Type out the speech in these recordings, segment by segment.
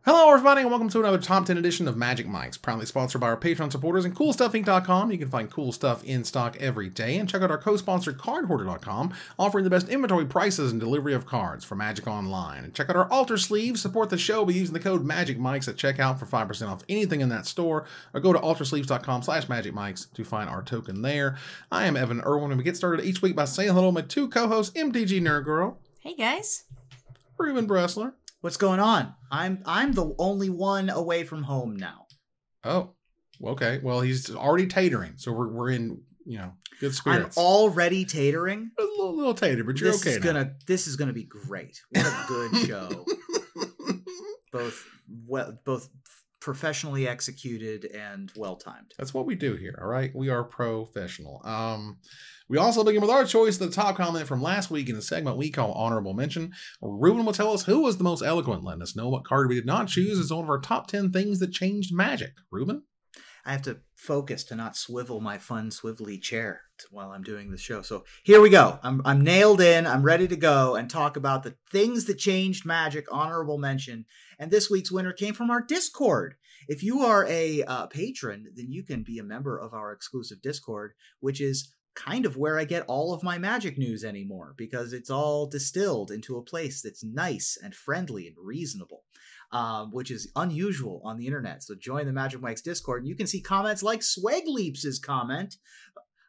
Hello everybody and welcome to another Top 10 edition of Magic Mics, proudly sponsored by our Patreon supporters and CoolStuffInc.com. You can find cool stuff in stock every day, and check out our co-sponsor CardHoarder.com, offering the best inventory prices and delivery of cards for Magic Online. And check out our Altar Sleeves, support the show by using the code MAGICMICS at checkout for 5% off anything in that store, or go to AltarSleeves.com/MagicMics to find our token there. I am Evan Irwin, and we get started each week by saying hello to my two co-hosts, MTG Nerd Girl. Hey guys. Ruben Bressler. What's going on? I'm the only one away from home now. Oh, okay. Well, he's already tatering, so we're in, good spirits. I'm already tatering. A little tater, but you're okay now. This is gonna be great. What a good show. both professionally executed and well timed. That's what we do here. All right, we are professional. We also begin with our choice of the top comment from last week in a segment we call Honorable Mention. Ruben will tell us who was the most eloquent, letting us know what card we did not choose as one of our top 10 things that changed Magic. Ruben? I have to focus to not swivel my fun swivelly chair while I'm doing the show. So here we go. I'm nailed in. I'm ready to go and talk about the things that changed Magic. Honorable mention. And this week's winner came from our Discord. If you are a patron, then you can be a member of our exclusive Discord, which is kind of where I get all of my Magic news anymore, because it's all distilled into a place that's nice and friendly and reasonable, which is unusual on the internet. So join the Magic Mike's Discord, and you can see comments like Swagleaps' comment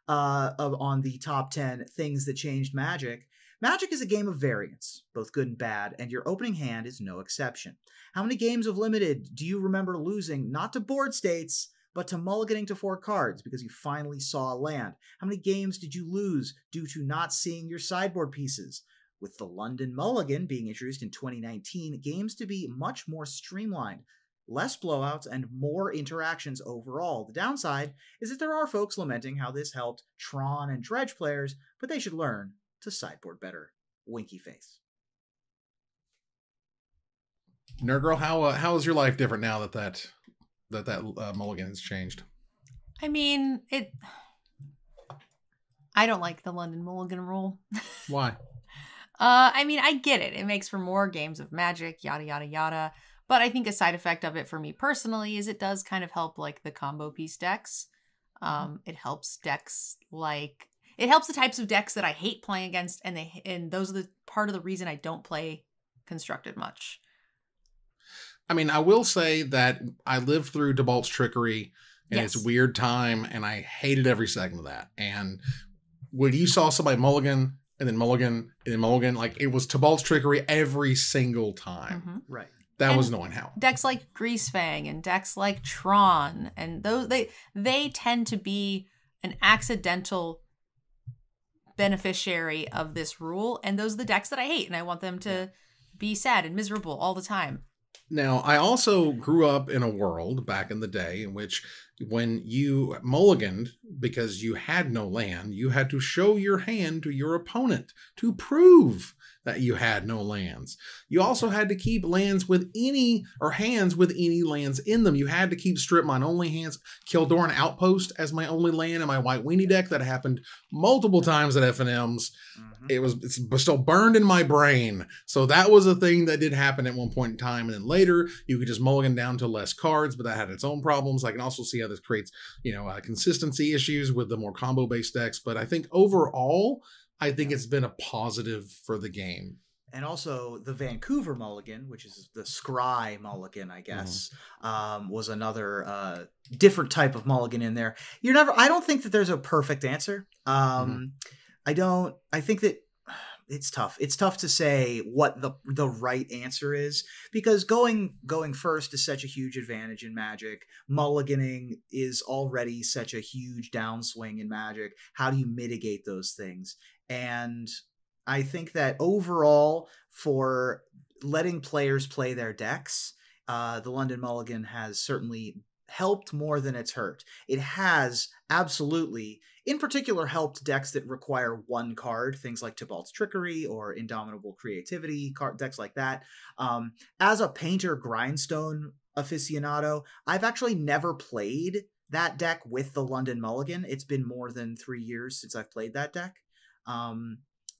on the top 10 things that changed Magic. Magic is a game of variance, both good and bad, and your opening hand is no exception. How many games of Limited do you remember losing, not to board states, but to mulliganing to 4 cards because you finally saw a land? How many games did you lose due to not seeing your sideboard pieces? With the London Mulligan being introduced in 2019, games to be much more streamlined, less blowouts, and more interactions overall. The downside is that there are folks lamenting how this helped Tron and Dredge players, but they should learn to sideboard better. Winky face. Nerd Girl, how is your life different now that mulligan has changed? I mean, I don't like the London Mulligan rule. Why? I mean, I get it. It makes for more games of Magic, yada, yada, yada. But I think a side effect of it for me personally is it does kind of help like the combo piece decks. It helps decks like... It helps the types of decks that I hate playing against, and those are the part of the reason I don't play Constructed much. I mean, I will say that I lived through Debalt's Trickery and its weird time, and I hated every second of that. And when you saw somebody mulligan, and then mulligan, and then mulligan, like it was Debalt's Trickery every single time. Mm-hmm. Right. That was annoying how. Decks like Greasefang and decks like Tron, and those they tend to be an accidental beneficiary of this rule, and those are the decks that I hate, and I want them to be sad and miserable all the time. Now, I also grew up in a world back in the day in which when you mulliganed because you had no land, you had to show your hand to your opponent to prove that you had no lands. You also had to keep lands with any, or hands with any lands in them. You had to keep Strip Mine only hands, Kildoran Outpost as my only land in my White Weenie deck. That happened multiple times at FNMs. Mm-hmm. It's still burned in my brain. So that was a thing that did happen at one point in time. And then later you could just mulligan down to less cards, but that had its own problems. I can also see how this creates, consistency issues with the more combo based decks. But I think overall, I think it's been a positive for the game. And also the Vancouver Mulligan, which is the Scry Mulligan, I guess, was another different type of Mulligan in there. I don't think that there's a perfect answer. I think that it's tough. It's tough to say what the right answer is, because going first is such a huge advantage in Magic. Mulliganing is already such a huge downswing in Magic. How do you mitigate those things? And I think that overall, for letting players play their decks, the London Mulligan has certainly helped more than it's hurt. It has absolutely, in particular, helped decks that require one card, things like Tybalt's Trickery or Indomitable Creativity, decks like that. As a Painter Grindstone aficionado, I've actually never played that deck with the London Mulligan. It's been more than 3 years since I've played that deck.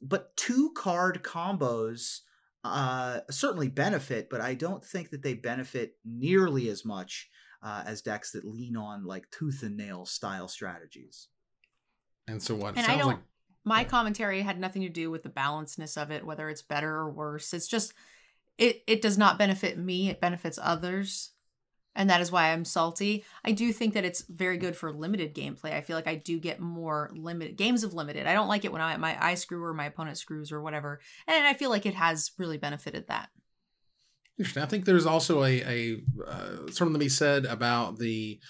But 2-card combos certainly benefit, but I don't think that they benefit nearly as much as decks that lean on like tooth and nail style strategies. And so what? And Sounds I don't. like My commentary had nothing to do with the balancedness of it, whether it's better or worse. It's just it does not benefit me. It benefits others. And that is why I'm salty. I do think that it's very good for limited gameplay. I feel like I do get more limited games of limited. I don't like it when I screw or my opponent screws or whatever. And I feel like it has really benefited that. interesting. I think there's also a something to be said about the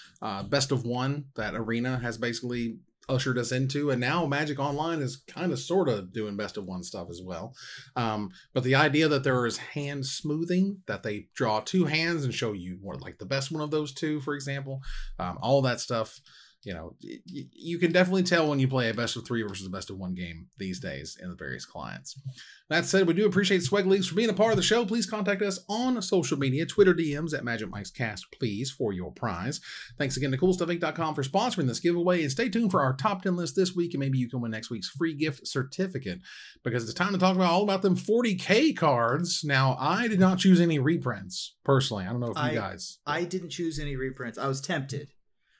best of one that Arena has basically ushered us into, and now Magic Online is kind of sort of doing best of one stuff as well. But the idea that there is hand smoothing, that they draw two hands and show you what, like the best one of those two, for example, all that stuff, you know, you can definitely tell when you play a best of three versus a best of one game these days in the various clients. That said, we do appreciate Swag Leagues for being a part of the show. Please contact us on social media, Twitter DMs at Magic Mike's Cast, please, for your prize. Thanks again to CoolStuffInc.com for sponsoring this giveaway, and stay tuned for our top 10 list this week, and maybe you can win next week's free gift certificate, because it's time to talk about all about them 40K cards. Now, I did not choose any reprints, personally. I don't know if you guys... I didn't choose any reprints. I was tempted,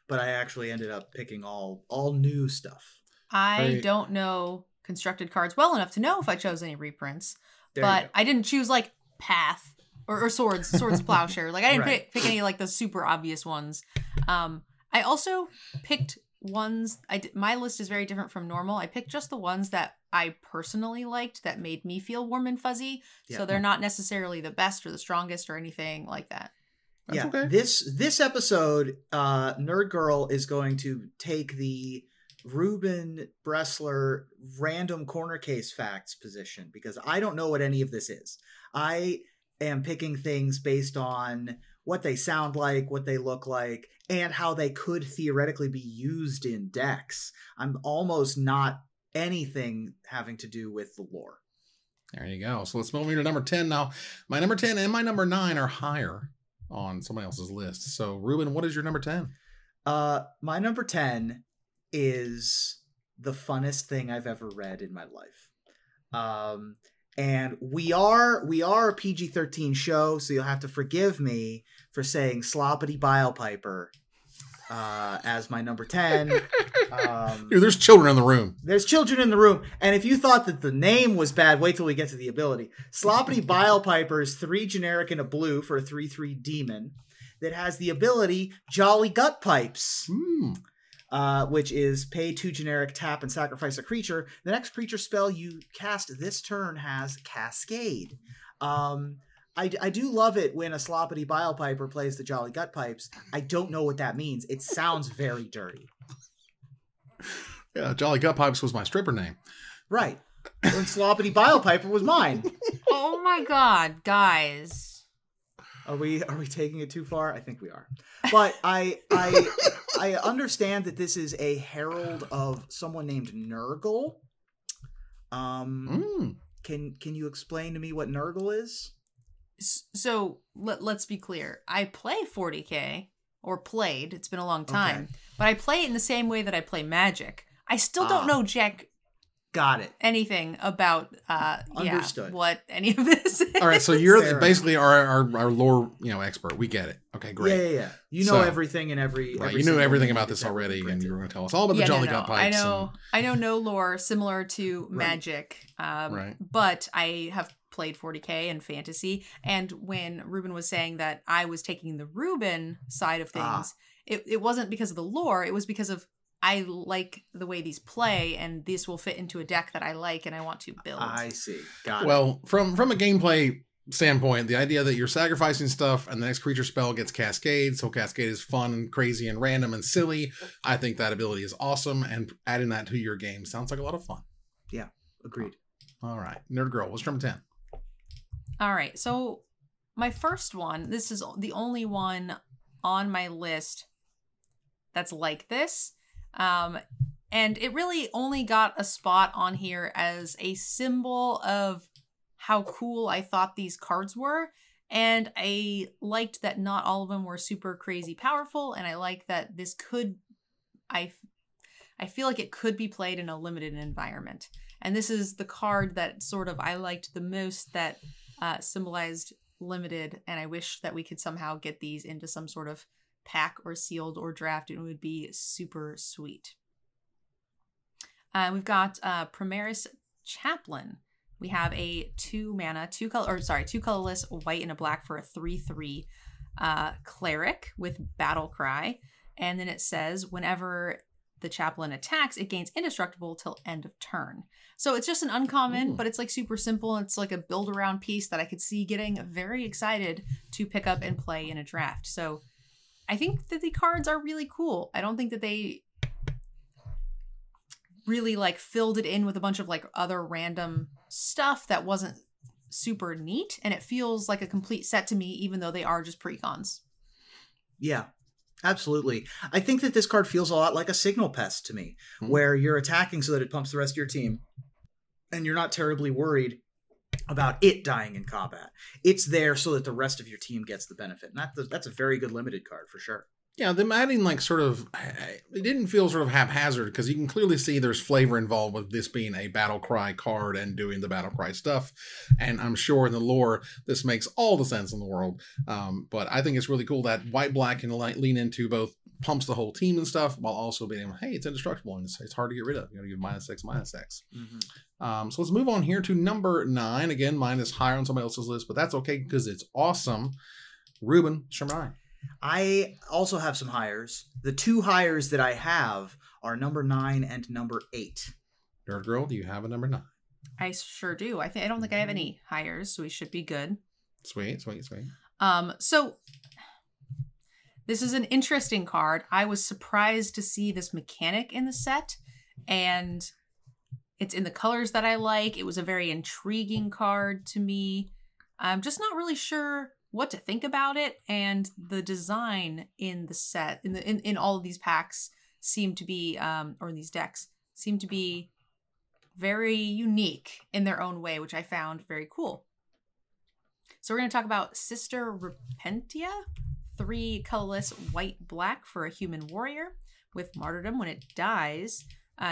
but I actually ended up picking all new stuff. I don't know constructed cards well enough to know if I chose any reprints, but I didn't choose like Path or Swords Plowshare. Like I didn't pick any like the super obvious ones. I also picked ones. My list is very different from normal. I picked just the ones that I personally liked that made me feel warm and fuzzy. Yeah. So they're not necessarily the best or the strongest or anything like that. That's okay. This episode, Nerd Girl is going to take the Ruben Bressler random corner case facts position, because I don't know what any of this is. I am picking things based on what they sound like, what they look like, and how they could theoretically be used in decks. I'm almost not anything having to do with the lore. There you go. So let's move on to number 10 now. My number 10 and my number 9 are higher on somebody else's list. So Ruben, what is your number 10? My number 10 is the funnest thing I've ever read in my life. And we are a PG-13 show, so you'll have to forgive me for saying Sloppity Bilepiper as my number 10. Dude, there's children in the room. There's children in the room. And if you thought that the name was bad, wait till we get to the ability. Sloppity Bilepiper is 3 generic and a blue for a 3/3 demon that has the ability Jolly Gut Pipes. Which is pay 2 generic, tap, and sacrifice a creature. The next creature spell you cast this turn has Cascade. I do love it when a Sloppity Bilepiper plays the Jolly Gut Pipes. I don't know what that means. It sounds very dirty. Yeah, Jolly Gut Pipes was my stripper name. Right. And Sloppity Bilepiper was mine. Oh my god, guys. Are we taking it too far? I think we are. But I understand that this is a herald of someone named Nurgle. Can you explain to me what Nurgle is? So let's be clear. I play 40K, or played. It's been a long time. Okay. But I play it in the same way that I play Magic. I still don't know Jack. Got it. Anything about Understood. What any of this is. All right, so you're basically our lore, expert. We get it. Okay, great. Yeah. You know everything and every you knew everything about this already, and you were going to tell us all about the Jolly Gut Pipes. I know no lore similar to Magic. Right. But I have played 40K and fantasy, and when Ruben was saying that I was taking the Ruben side of things, it wasn't because of the lore, it was because of I like the way these play, and this will fit into a deck that I like and I want to build. I see. Got it. Well, from a gameplay standpoint, the idea that you're sacrificing stuff and the next creature spell gets Cascade, so Cascade is fun and crazy and random and silly. I think that ability is awesome, and adding that to your game sounds like a lot of fun. Yeah, agreed. All right. Nerd Girl, what's number 10? All right. So my first one, this is the only one on my list that's like this. And it really only got a spot on here as a symbol of how cool I thought these cards were. And I liked that not all of them were super crazy powerful. And I like that this could, I feel like it could be played in a limited environment. And this is the card that sort of I liked the most that symbolized limited, and I wish that we could somehow get these into some sort of pack or sealed or draft. It would be super sweet. We've got Primaris Chaplain. We have a 2 colorless white and a black for a 3/3 cleric with battle cry. And then it says whenever the chaplain attacks, it gains indestructible till end of turn. So it's just an uncommon, but it's like super simple. It's like a build around piece that I could see getting very excited to pick up and play in a draft. So I think that the cards are really cool. I don't think that they really like filled it in with a bunch of like other random stuff that wasn't super neat. And it feels like a complete set to me, even though they are just precons. Yeah. Absolutely. I think that this card feels a lot like a signal pest to me, where you're attacking so that it pumps the rest of your team, and you're not terribly worried about it dying in combat. It's there so that the rest of your team gets the benefit. And that's a very good limited card for sure. Yeah, them adding like sort of, it didn't feel sort of haphazard because you can clearly see there's flavor involved with this being a battle cry card and doing the battle cry stuff. And I'm sure in the lore, this makes all the sense in the world. But I think it's really cool that white-black can lean into both pumps the whole team and stuff while also being, hey, it's indestructible and it's hard to get rid of. You know, you give -6/-6. So let's move on here to number 9. Again, mine is higher on somebody else's list, but that's okay because it's awesome. Ruben, it's number 9. I also have some hires. The 2 hires that I have are number 9 and number 8. Nerd Girl, do you have a number 9? I sure do. I don't think I have any hires, so we should be good. Sweet. So this is an interesting card. I was surprised to see this mechanic in the set, and it's in the colors that I like. It was a very intriguing card to me. I'm just not really sure what to think about it, and the design in the set in all of these packs seem to be or in these decks seem to be very unique in their own way, which I found very cool. So we're going to talk about Sister Repentia, 3 colorless white-black for a human warrior with martyrdom. When it dies,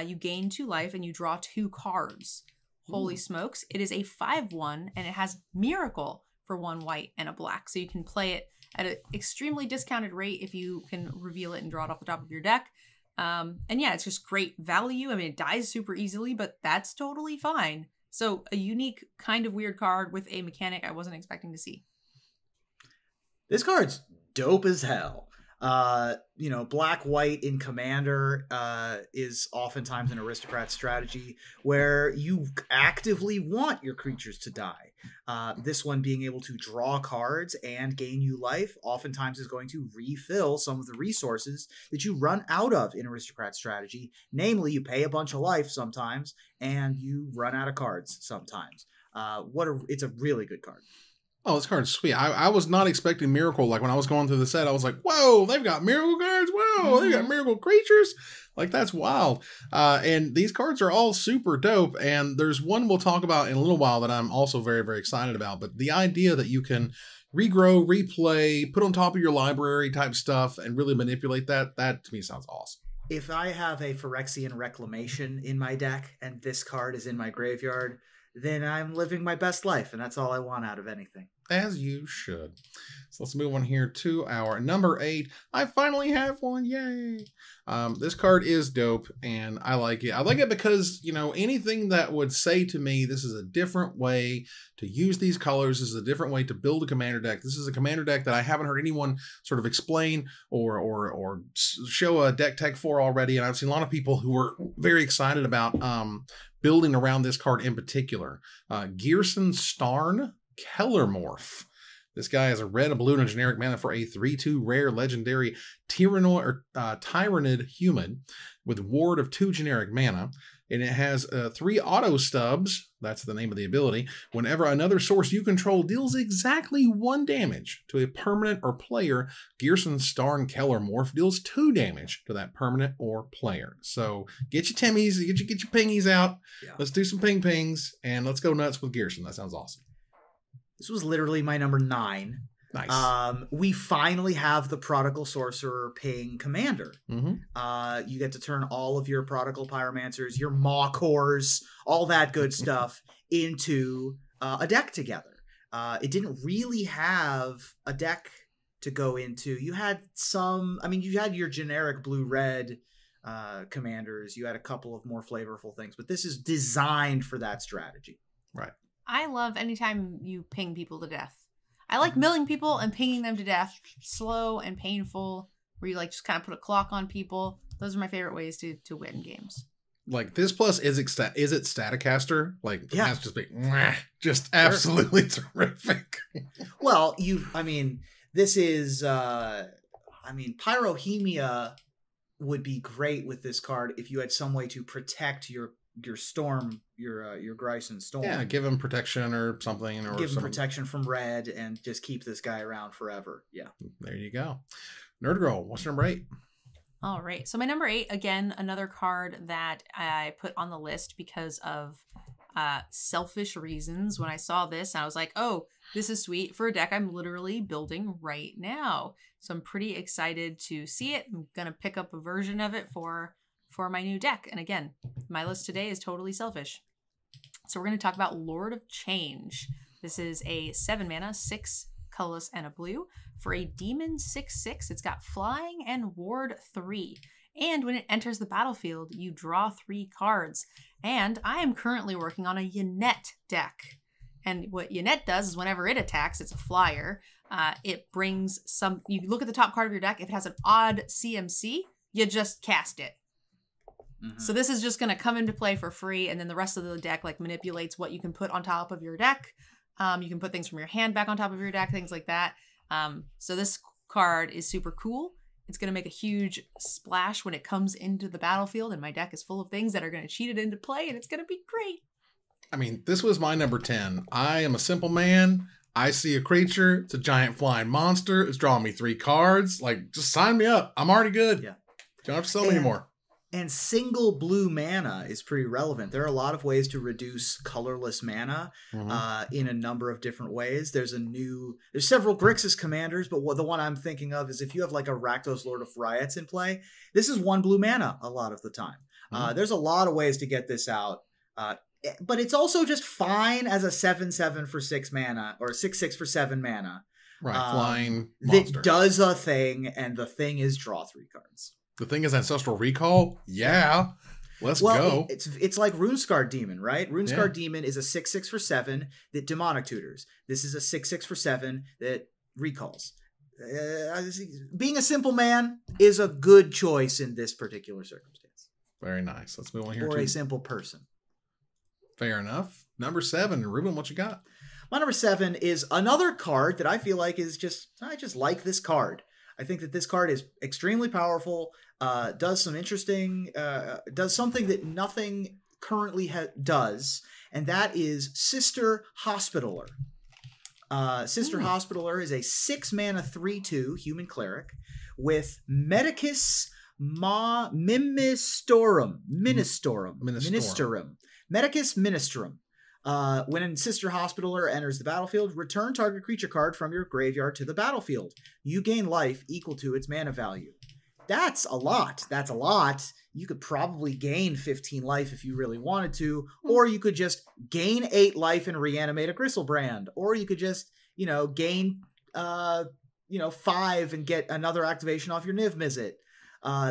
you gain 2 life and you draw 2 cards. Holy smokes. It is a 5/1 and it has Miracle for 1 white and a black. So you can play it at an extremely discounted rate if you can reveal it and draw it off the top of your deck. And yeah, it's just great value. I mean, it dies super easily, but that's totally fine. So a unique kind of weird card with a mechanic I wasn't expecting to see. This card's dope as hell. Black white in Commander is oftentimes an aristocrat strategy where you actively want your creatures to die. This one being able to draw cards and gain you life oftentimes is going to refill some of the resources that you run out of in aristocrat strategy. Namely, you pay a bunch of life sometimes and you run out of cards sometimes. It's a really good card. Oh, this card's sweet. I was not expecting Miracle. Like when I was going through the set, I was like, whoa, they've got Miracle cards. Whoa, they got Miracle creatures. Like, that's wild. And these cards are all super dope. And there's one we'll talk about in a little while that I'm also very, very excited about. But the idea that you can regrow, replay, put on top of your library type stuff and really manipulate that to me sounds awesome. If I have a Phyrexian Reclamation in my deck and this card is in my graveyard, then I'm living my best life, and that's all I want out of anything. As you should. So let's move on here to our number 8. I finally have one. Yay. This card is dope, and I like it. I like it because, anything that would say to me, this is a different way to use these colors. This is a different way to build a commander deck. This is a commander deck that I haven't heard anyone sort of explain or show a deck tech for already. And I've seen a lot of people who were very excited about building around this card in particular. Gearson Starn Kellermorph. This guy has a red, a blue, and a generic mana for a 3/2 rare legendary Tyrannid human with ward of 2 generic mana. And it has 3 auto stubs. That's the name of the ability. Whenever another source you control deals exactly 1 damage to a permanent or player, Gearson Starn Kellermorph deals 2 damage to that permanent or player. So get your Timmies, get your pingies out. Yeah. Let's do some pings, and let's go nuts with Gearson. That sounds awesome. This was literally my number 9. Nice. We finally have the Prodigal Sorcerer ping commander. Mm-hmm. You get to turn all of your Prodigal Pyromancers, your Maw Cores, all that good stuff into a deck together. It didn't really have a deck to go into. You had you had your generic blue-red commanders. You had a couple of more flavorful things, but this is designed for that strategy. Right. I love anytime you ping people to death. I like milling people and pinging them to death. Slow and painful, where you like just kind of put a clock on people. Those are my favorite ways to win games. Like this plus is it Staticaster? Like yeah, it has to be just absolutely terrific. Well, this is Pyrohemia would be great with this card if you had some way to protect your storm, your Gryson Storm. Yeah, give him protection or something, or give him protection from red, and just keep this guy around forever. Yeah, there you go. Nerd Girl, what's number 8? All right, so my number 8, again, another card that I put on the list because of selfish reasons. When I saw this, I was like, oh, this is sweet for a deck I'm literally building right now. So I'm pretty excited to see it. I'm gonna pick up a version of it for my new deck. And again, my list today is totally selfish. So we're going to talk about Lord of Change. This is a 7 mana, 6 colorless and a blue for a demon 6/6. It's got flying and ward 3. And when it enters the battlefield, you draw 3 cards. And I am currently working on a Yannette deck. And what Yannette does is whenever it attacks, it's a flyer. It brings some, you look at the top card of your deck. If it has an odd CMC, you just cast it. Mm-hmm. So this is just going to come into play for free, and then the rest of the deck like manipulates what you can put on top of your deck. You can put things from your hand back on top of your deck, things like that. So this card is super cool. It's going to make a huge splash when it comes into the battlefield, and my deck is full of things that are going to cheat it into play, and it's going to be great. I mean, this was my number 10. I am a simple man. I see a creature. It's a giant flying monster. It's drawing me 3 cards. Like, just sign me up. I'm already good. Yeah. Don't have to sell me anymore. And single blue mana is pretty relevant. There are a lot of ways to reduce colorless mana in a number of different ways. There's several Grixis commanders, but the one I'm thinking of is if you have like a Rakdos Lord of Riots in play, this is 1 blue mana a lot of the time. There's a lot of ways to get this out. But it's also just fine as a 7/7 for 6 mana or 6/6 for 7 mana. Right, flying monster. That does a thing, and the thing is draw 3 cards. The thing is Ancestral Recall? Yeah. Let's go. It's like Runescarred Demon, right? Runescarred Demon is a 6/6 for 7 that demonic tutors. This is a 6/6 for 7 that recalls. Being a simple man is a good choice in this particular circumstance. Very nice. Let's move on here. Or a simple person. Fair enough. Number 7. Ruben, what you got? My number 7 is another card that I feel like I just like this card. I think that this card is extremely powerful, does some interesting, does something that nothing currently does, and that is Sister Hospitaller. Sister Hospitaller is a 6 mana 3/2 human cleric with Medicus Ministorum. Medicus Ministorum. When Sister Hospitaller enters the battlefield, return target creature card from your graveyard to the battlefield. You gain life equal to its mana value. That's a lot. You could probably gain 15 life if you really wanted to, or you could just gain 8 life and reanimate a Gristlebrand, or you could just, gain 5 and get another activation off your Niv Mizzet.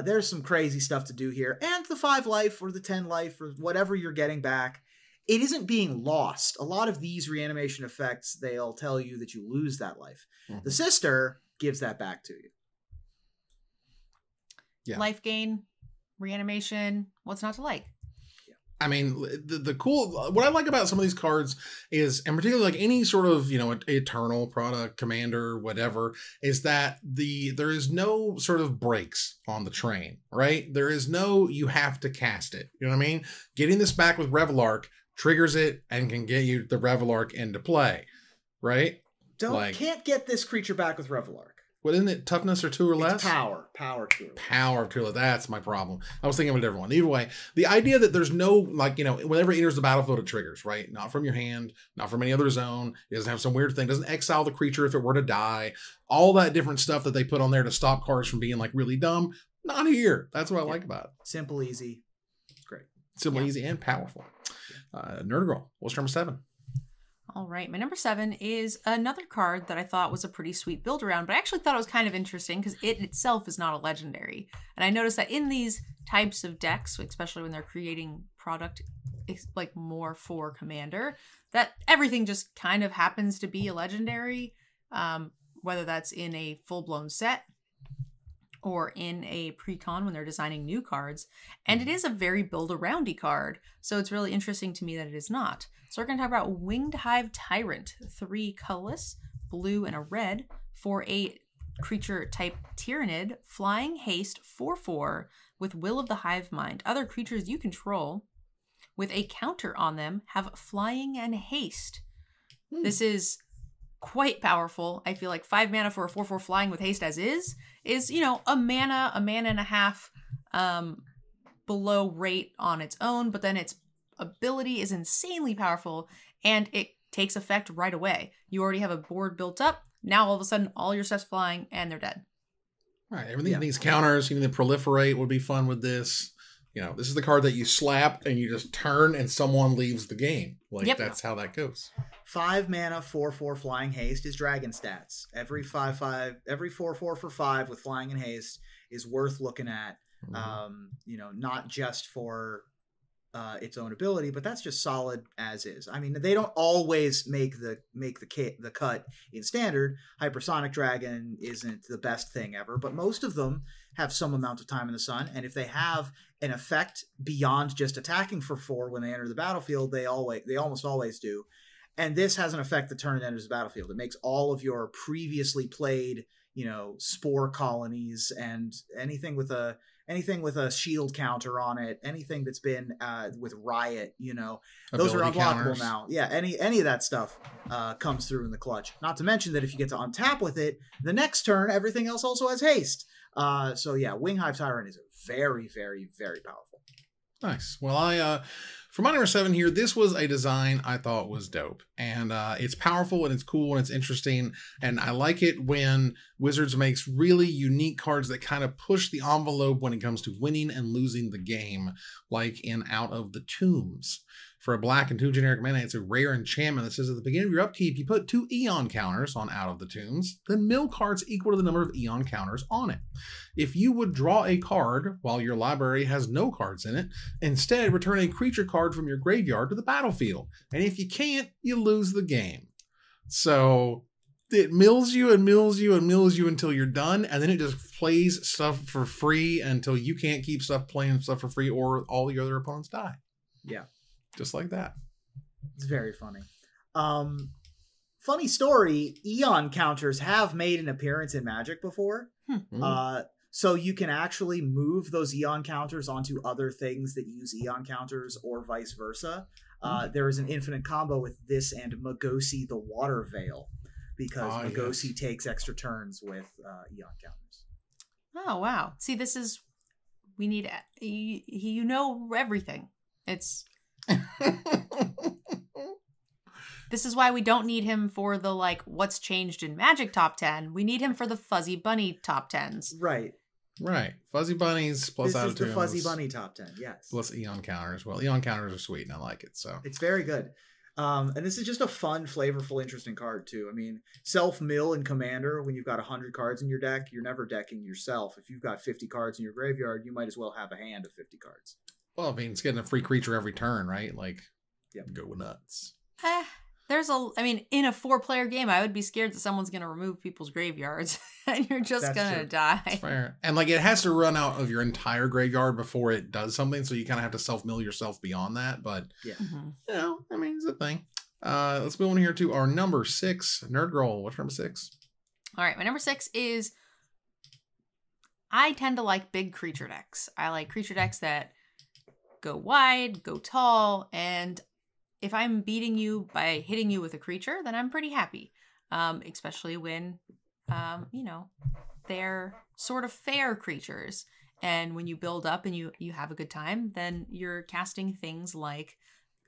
There's some crazy stuff to do here, and the 5 life or the 10 life or whatever you're getting back. It isn't being lost. A lot of these reanimation effects, they'll tell you that you lose that life. The Sister gives that back to you. Yeah. Life gain, reanimation, what's not to like? I mean, the cool, what I like about some of these cards is, and particularly like any sort of, Eternal product, Commander, whatever, is that there is no sort of brakes on the train, right? There is no, you have to cast it. You know what I mean? Getting this back with Revelark triggers it and can get you the Revelark into play, right? Can't get this creature back with Revelark. What isn't it? Toughness or 2 or less? It's power 2 or less. Power of 2 or less. That's my problem. I was thinking of a different one. Either way, the idea that there's no, whenever it enters the battlefield, it triggers, right? Not from your hand, not from any other zone. It doesn't have some weird thing. It doesn't exile the creature if it were to die. All that different stuff that they put on there to stop cards from being really dumb. Not here. That's what I like about it. Simple, easy. It's great. Simple, easy, and powerful. Nerd Girl, what's number 7? All right, my number 7 is another card that I thought was a pretty sweet build around, but I actually thought it was kind of interesting because it itself is not a legendary. And I noticed that in these types of decks, especially when they're creating product like more for Commander, that everything just kind of happens to be a legendary, whether that's in a full-blown set or in a pre-con when they're designing new cards. And it is a very build-aroundy card, so it's really interesting to me that it is not. So we're going to talk about Winged Hive Tyrant, 3 colorless, blue and a red, for a creature type Tyrannid, flying haste 4/4 with Will of the Hive Mind. Other creatures you control with a counter on them have flying and haste. This is quite powerful. I feel like 5 mana for a 4/4 flying with haste as is, you know, a mana and a half below rate on its own, but then its ability is insanely powerful and it takes effect right away. You already have a board built up. Now all of a sudden all your stuff's flying and they're dead. Right. everything needs counters. You need to proliferate would be fun with this. You know, this is the card that you slap and you just turn and someone leaves the game. Like, that's how that goes. 5 mana, 4/4 flying haste is dragon stats. Every 4/4 for 5 with flying and haste is worth looking at. You know, not just for its own ability, but that's just solid as is. I mean, they don't always make the cut in standard. Hypersonic Dragon isn't the best thing ever, but most of them have some amount of time in the sun, and if they have an effect beyond just attacking for 4 when they enter the battlefield, they almost always do. And this has an effect the turn it enters the battlefield. It makes all of your previously played, you know, spore colonies and anything with a shield counter on it, anything that's been with riot, you know, those are unblockable now. Yeah, any of that stuff comes through in the clutch. Not to mention that if you get to untap with it, the next turn everything else also has haste. So yeah, Winghive Tyrant is very, very, very powerful. Nice. Well, for my number 7 here, this was a design I thought was dope. And it's powerful and it's cool and it's interesting. And I like it when Wizards makes really unique cards that kind of push the envelope when it comes to winning and losing the game, like in Out of the Tombs. For a black and 2 generic mana, it's a rare enchantment that says at the beginning of your upkeep, you put 2 Eon counters on Out of the Tombs, then mill cards equal to the number of Eon counters on it. If you would draw a card while your library has no cards in it, instead return a creature card from your graveyard to the battlefield. And if you can't, you lose the game. So it mills you and mills you and mills you until you're done, and then it just plays stuff for free until you can't keep playing stuff for free or all your other opponents die. Yeah. Just like that. It's very funny. Funny story, Eon counters have made an appearance in Magic before. So you can actually move those Eon counters onto other things that use Eon counters or vice versa. There is an infinite combo with this and Magosi the Water Veil, because Magosi takes extra turns with Eon counters. Oh, wow. See, this is... We need... You know everything. It's... This is why we don't need him for the, like, what's changed in Magic top 10. We need him for the Fuzzy Bunny top 10s. Right. Fuzzy Bunnies plus Out of Tombs. This is the Fuzzy Bunny top 10, yes. Plus Eon counters. Well, Eon counters are sweet and I like it, so. It's very good. And this is just a fun, flavorful, interesting card, too. I mean, self-mill in Commander, when you've got 100 cards in your deck, you're never decking yourself. If you've got 50 cards in your graveyard, you might as well have a hand of 50 cards. Well, I mean, it's getting a free creature every turn, right? Like, go nuts. In a 4-player game, I would be scared that someone's going to remove people's graveyards and you're just going to die. That's fair. And, like, it has to run out of your entire graveyard before it does something, so you kind of have to self-mill yourself beyond that. But, you know, I mean, it's a thing. Let's move on here to our number 6. Nerd Girl, what's number 6? All right, my number 6 is... I tend to like big creature decks. I like creature decks that go wide, go tall, and if I'm beating you by hitting you with a creature, then I'm pretty happy. Especially when, you know, they're sort of fair creatures. And when you build up and you have a good time, then you're casting things like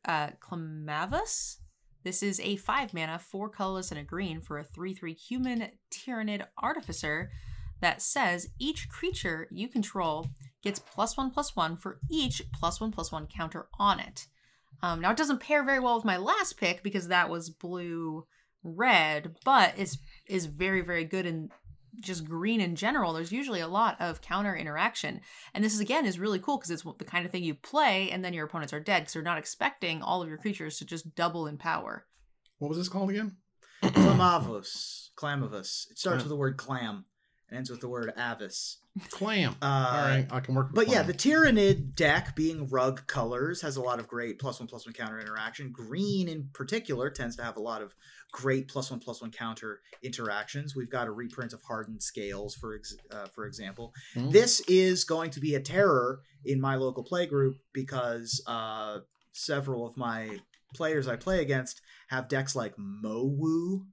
Clamavus. This is a 5 mana, 4 colorless and a green for a 3/3 human Tyrannid Artificer that says each creature you control gets +1/+1 for each +1/+1 counter on it. Now it doesn't pair very well with my last pick because that was blue-red, but is very, very good in just green in general. There's usually a lot of counter interaction. And this is really cool because it's the kind of thing you play and then your opponents are dead because they're not expecting all of your creatures to just double in power. What was this called again? Clamavus. It starts with the word clam and ends with the word avis. Clam. All right, I can work with But clam. yeah, the Tyrannid deck, being rug colors, has a lot of great +1/+1 counter interaction. Green, in particular, tends to have a lot of great +1/+1 counter interactions. We've got a reprint of Hardened Scales, for example. This is going to be a terror in my local play group because several of my players I play against have decks like Mowu.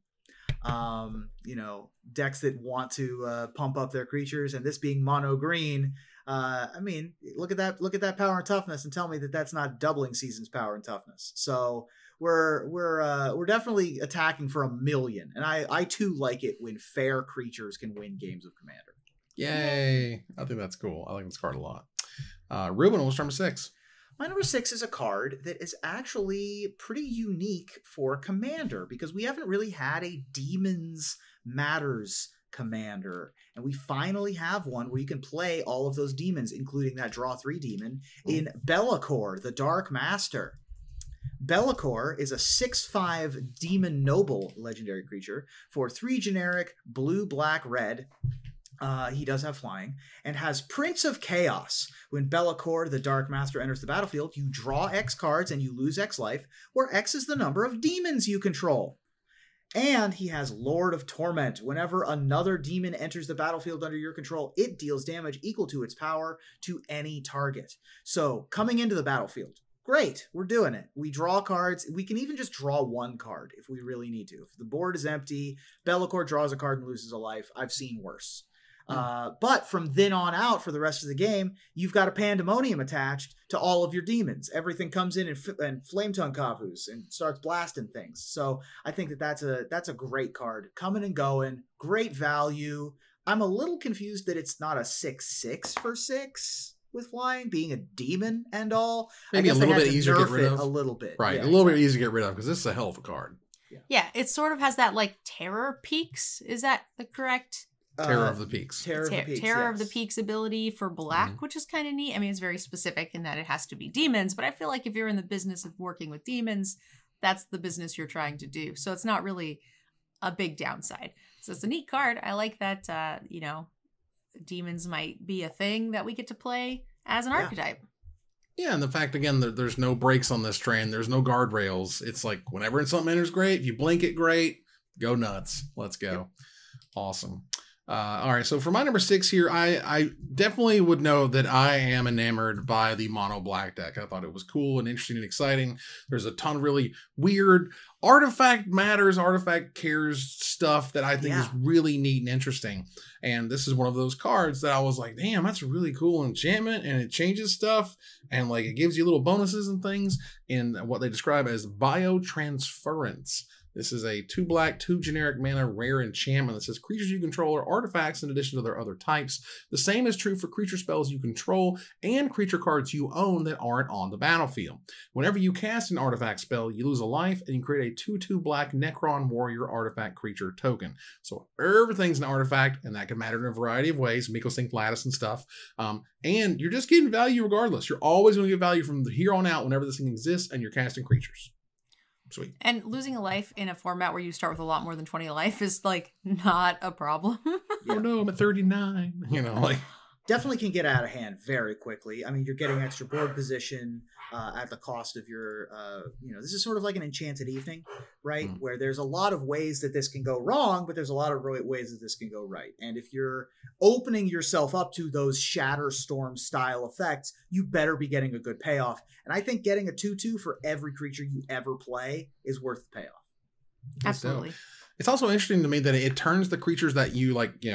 Decks that want to pump up their creatures, and this being mono green, I mean, look at that power and toughness, and tell me that that's not doubling Season's power and toughness. So we're definitely attacking for 1,000,000, and I too like it when fair creatures can win games of Commander. Yay! I think that's cool. I like this card a lot. Ruben, what's number 6? My number 6 is a card that is actually pretty unique for Commander because we haven't really had a Demons Matters Commander. And we finally have one where you can play all of those demons, including that draw 3 demon, in Be'lakor, the Dark Master. Be'lakor is a 6/5 Demon Noble legendary creature for 3 generic blue, black, red. He does have flying, and has Prince of Chaos. When Be'lakor, the Dark Master, enters the battlefield, you draw X cards and you lose X life, where X is the number of demons you control. And he has Lord of Torment. Whenever another demon enters the battlefield under your control, it deals damage equal to its power to any target. So, coming into the battlefield, great, we're doing it. We draw cards. We can even just draw 1 card if we really need to. If the board is empty, Be'lakor draws a card and loses a life. I've seen worse. But from then on out, for the rest of the game, you've got a pandemonium attached to all of your demons. Everything comes in and Flame Tongue Kavus and starts blasting things. So I think that's a great card. Coming and going, great value. I'm a little confused that it's not a 6/6 for 6 with flying, being a demon and all. Maybe a little bit easier to get rid of. A little bit. Right, yeah, a little bit easier to get rid of because this is a hell of a card. Yeah, it sort of has that like Terror Peaks. Is that the correct? Terror of the Peaks. Terror of the Peaks ability for black, which is kind of neat. I mean, it's very specific in that it has to be demons, but I feel like if you're in the business of working with demons, that's the business you're trying to do. So it's not really a big downside. So it's a neat card. I like that, demons might be a thing that we get to play as an archetype. Yeah, and the fact, again, there's no brakes on this train. There's no guardrails. It's like whenever something enters, great. If you blink it, great. Go nuts. Let's go. Yep. Awesome. All right, so for my number 6 here, I definitely would know that I am enamored by the mono black deck. I thought it was cool and interesting and exciting. There's a ton of really weird artifact matters, artifact cares stuff that I think is really neat and interesting. And this is one of those cards that I was like, damn, that's a really cool enchantment, and it changes stuff, and like it gives you little bonuses and things in what they describe as biotransference. This is a 2 black, 2 generic mana rare enchantment that says creatures you control are artifacts in addition to their other types. The same is true for creature spells you control and creature cards you own that aren't on the battlefield. Whenever you cast an artifact spell, you lose a life and you create a 2/2 black Necron Warrior artifact creature token. So everything's an artifact, and that can matter in a variety of ways, Mycosync Lattice and stuff. And you're just getting value regardless. You're always going to get value from here on out whenever this thing exists and you're casting creatures. Sweet. And losing a life in a format where you start with a lot more than 20 life is like not a problem. Oh no, I'm at 39. Definitely can get out of hand very quickly. I mean, you're getting extra board position at the cost of your, this is sort of like an Enchanted Evening, right? Where there's a lot of ways that this can go wrong, but there's a lot of ways that this can go right. And if you're opening yourself up to those Shatter Storm style effects, you better be getting a good payoff. And I think getting a 2/2 for every creature you ever play is worth the payoff. Absolutely. So, it's also interesting to me that it turns the creatures that you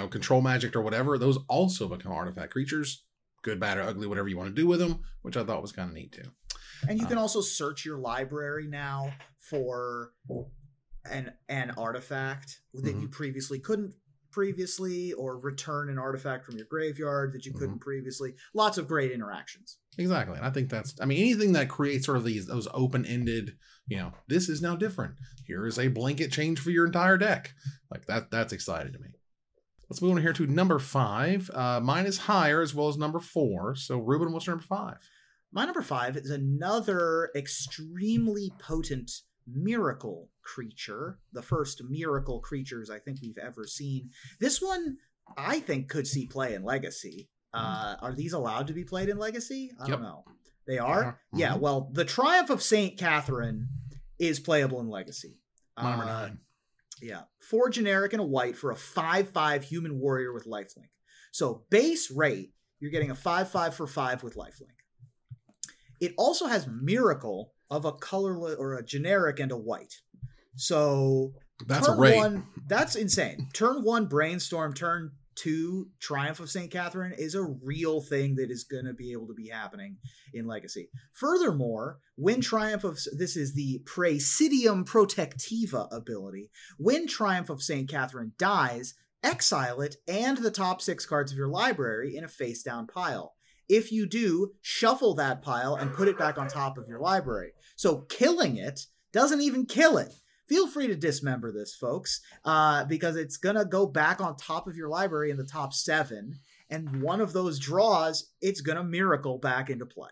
control magic or whatever, those also become artifact creatures. Good, bad, or ugly, whatever you want to do with them, which I thought was kind of neat too. And you can also search your library now for an artifact that you previously couldn't previously, or return an artifact from your graveyard that you couldn't previously. Lots of great interactions. Exactly. And I think that's, I mean, anything that creates sort of those open-ended, this is now different. Here is a blanket change for your entire deck. Like that's exciting to me. Let's move on here to number 5. Mine is higher as well as number 4. So Ruben, what's number 5? My number 5 is another extremely potent miracle creature. The first miracle creatures I think we've ever seen. This one I think could see play in Legacy. Are these allowed to be played in Legacy? I don't know. They are? Yeah, well, the Triumph of St. Catherine is playable in Legacy. Number 9. Yeah. 4 generic and a white for a 5/5 human warrior with lifelink. So base rate, you're getting a 5/5 for 5 with lifelink. It also has Miracle of a colorless or a generic and a white. So that's a rate. That's insane. Turn 1 Brainstorm, turn 2 Triumph of St. Catherine is a real thing that is going to be able to be happening in Legacy. Furthermore, when this is the Praesidium Protectiva ability. When Triumph of St. Catherine dies, exile it and the top 6 cards of your library in a face-down pile. If you do, shuffle that pile and put it back on top of your library. So killing it doesn't even kill it. Feel free to dismember this, folks, because it's going to go back on top of your library in the top 7, and one of those draws, it's going to miracle back into play.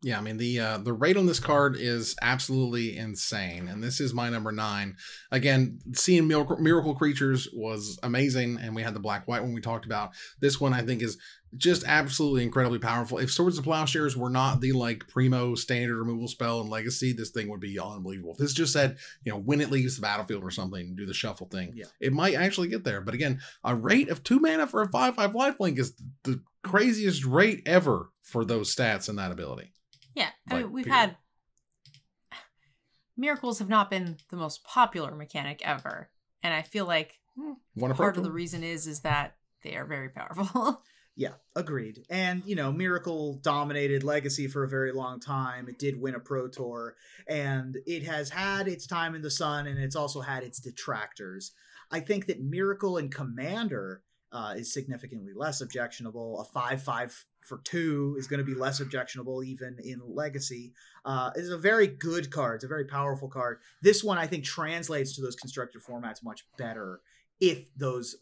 Yeah, I mean, the rate on this card is absolutely insane, and this is my number 9. Again, seeing miracle creatures was amazing, and we had the black-white one we talked about. This one, I think, is just absolutely incredibly powerful. If Swords of Plowshares were not the, primo standard removal spell in Legacy, this thing would be unbelievable. If this just said, when it leaves the battlefield or something, do the shuffle thing, it might actually get there. But again, a rate of 2 mana for a 5/5 lifelink is the craziest rate ever for those stats and that ability. Yeah, I mean, we've had... Miracles have not been the most popular mechanic ever. And I feel like part of the reason is that they are very powerful. Yeah, agreed. And, Miracle dominated Legacy for a very long time. It did win a Pro Tour. And it has had its time in the sun, and it's also had its detractors. I think that Miracle and Commander is significantly less objectionable. A 5/5 for 2 is going to be less objectionable even in Legacy. It's a very good card. It's a very powerful card. This one, I think, translates to those constructed formats much better if those,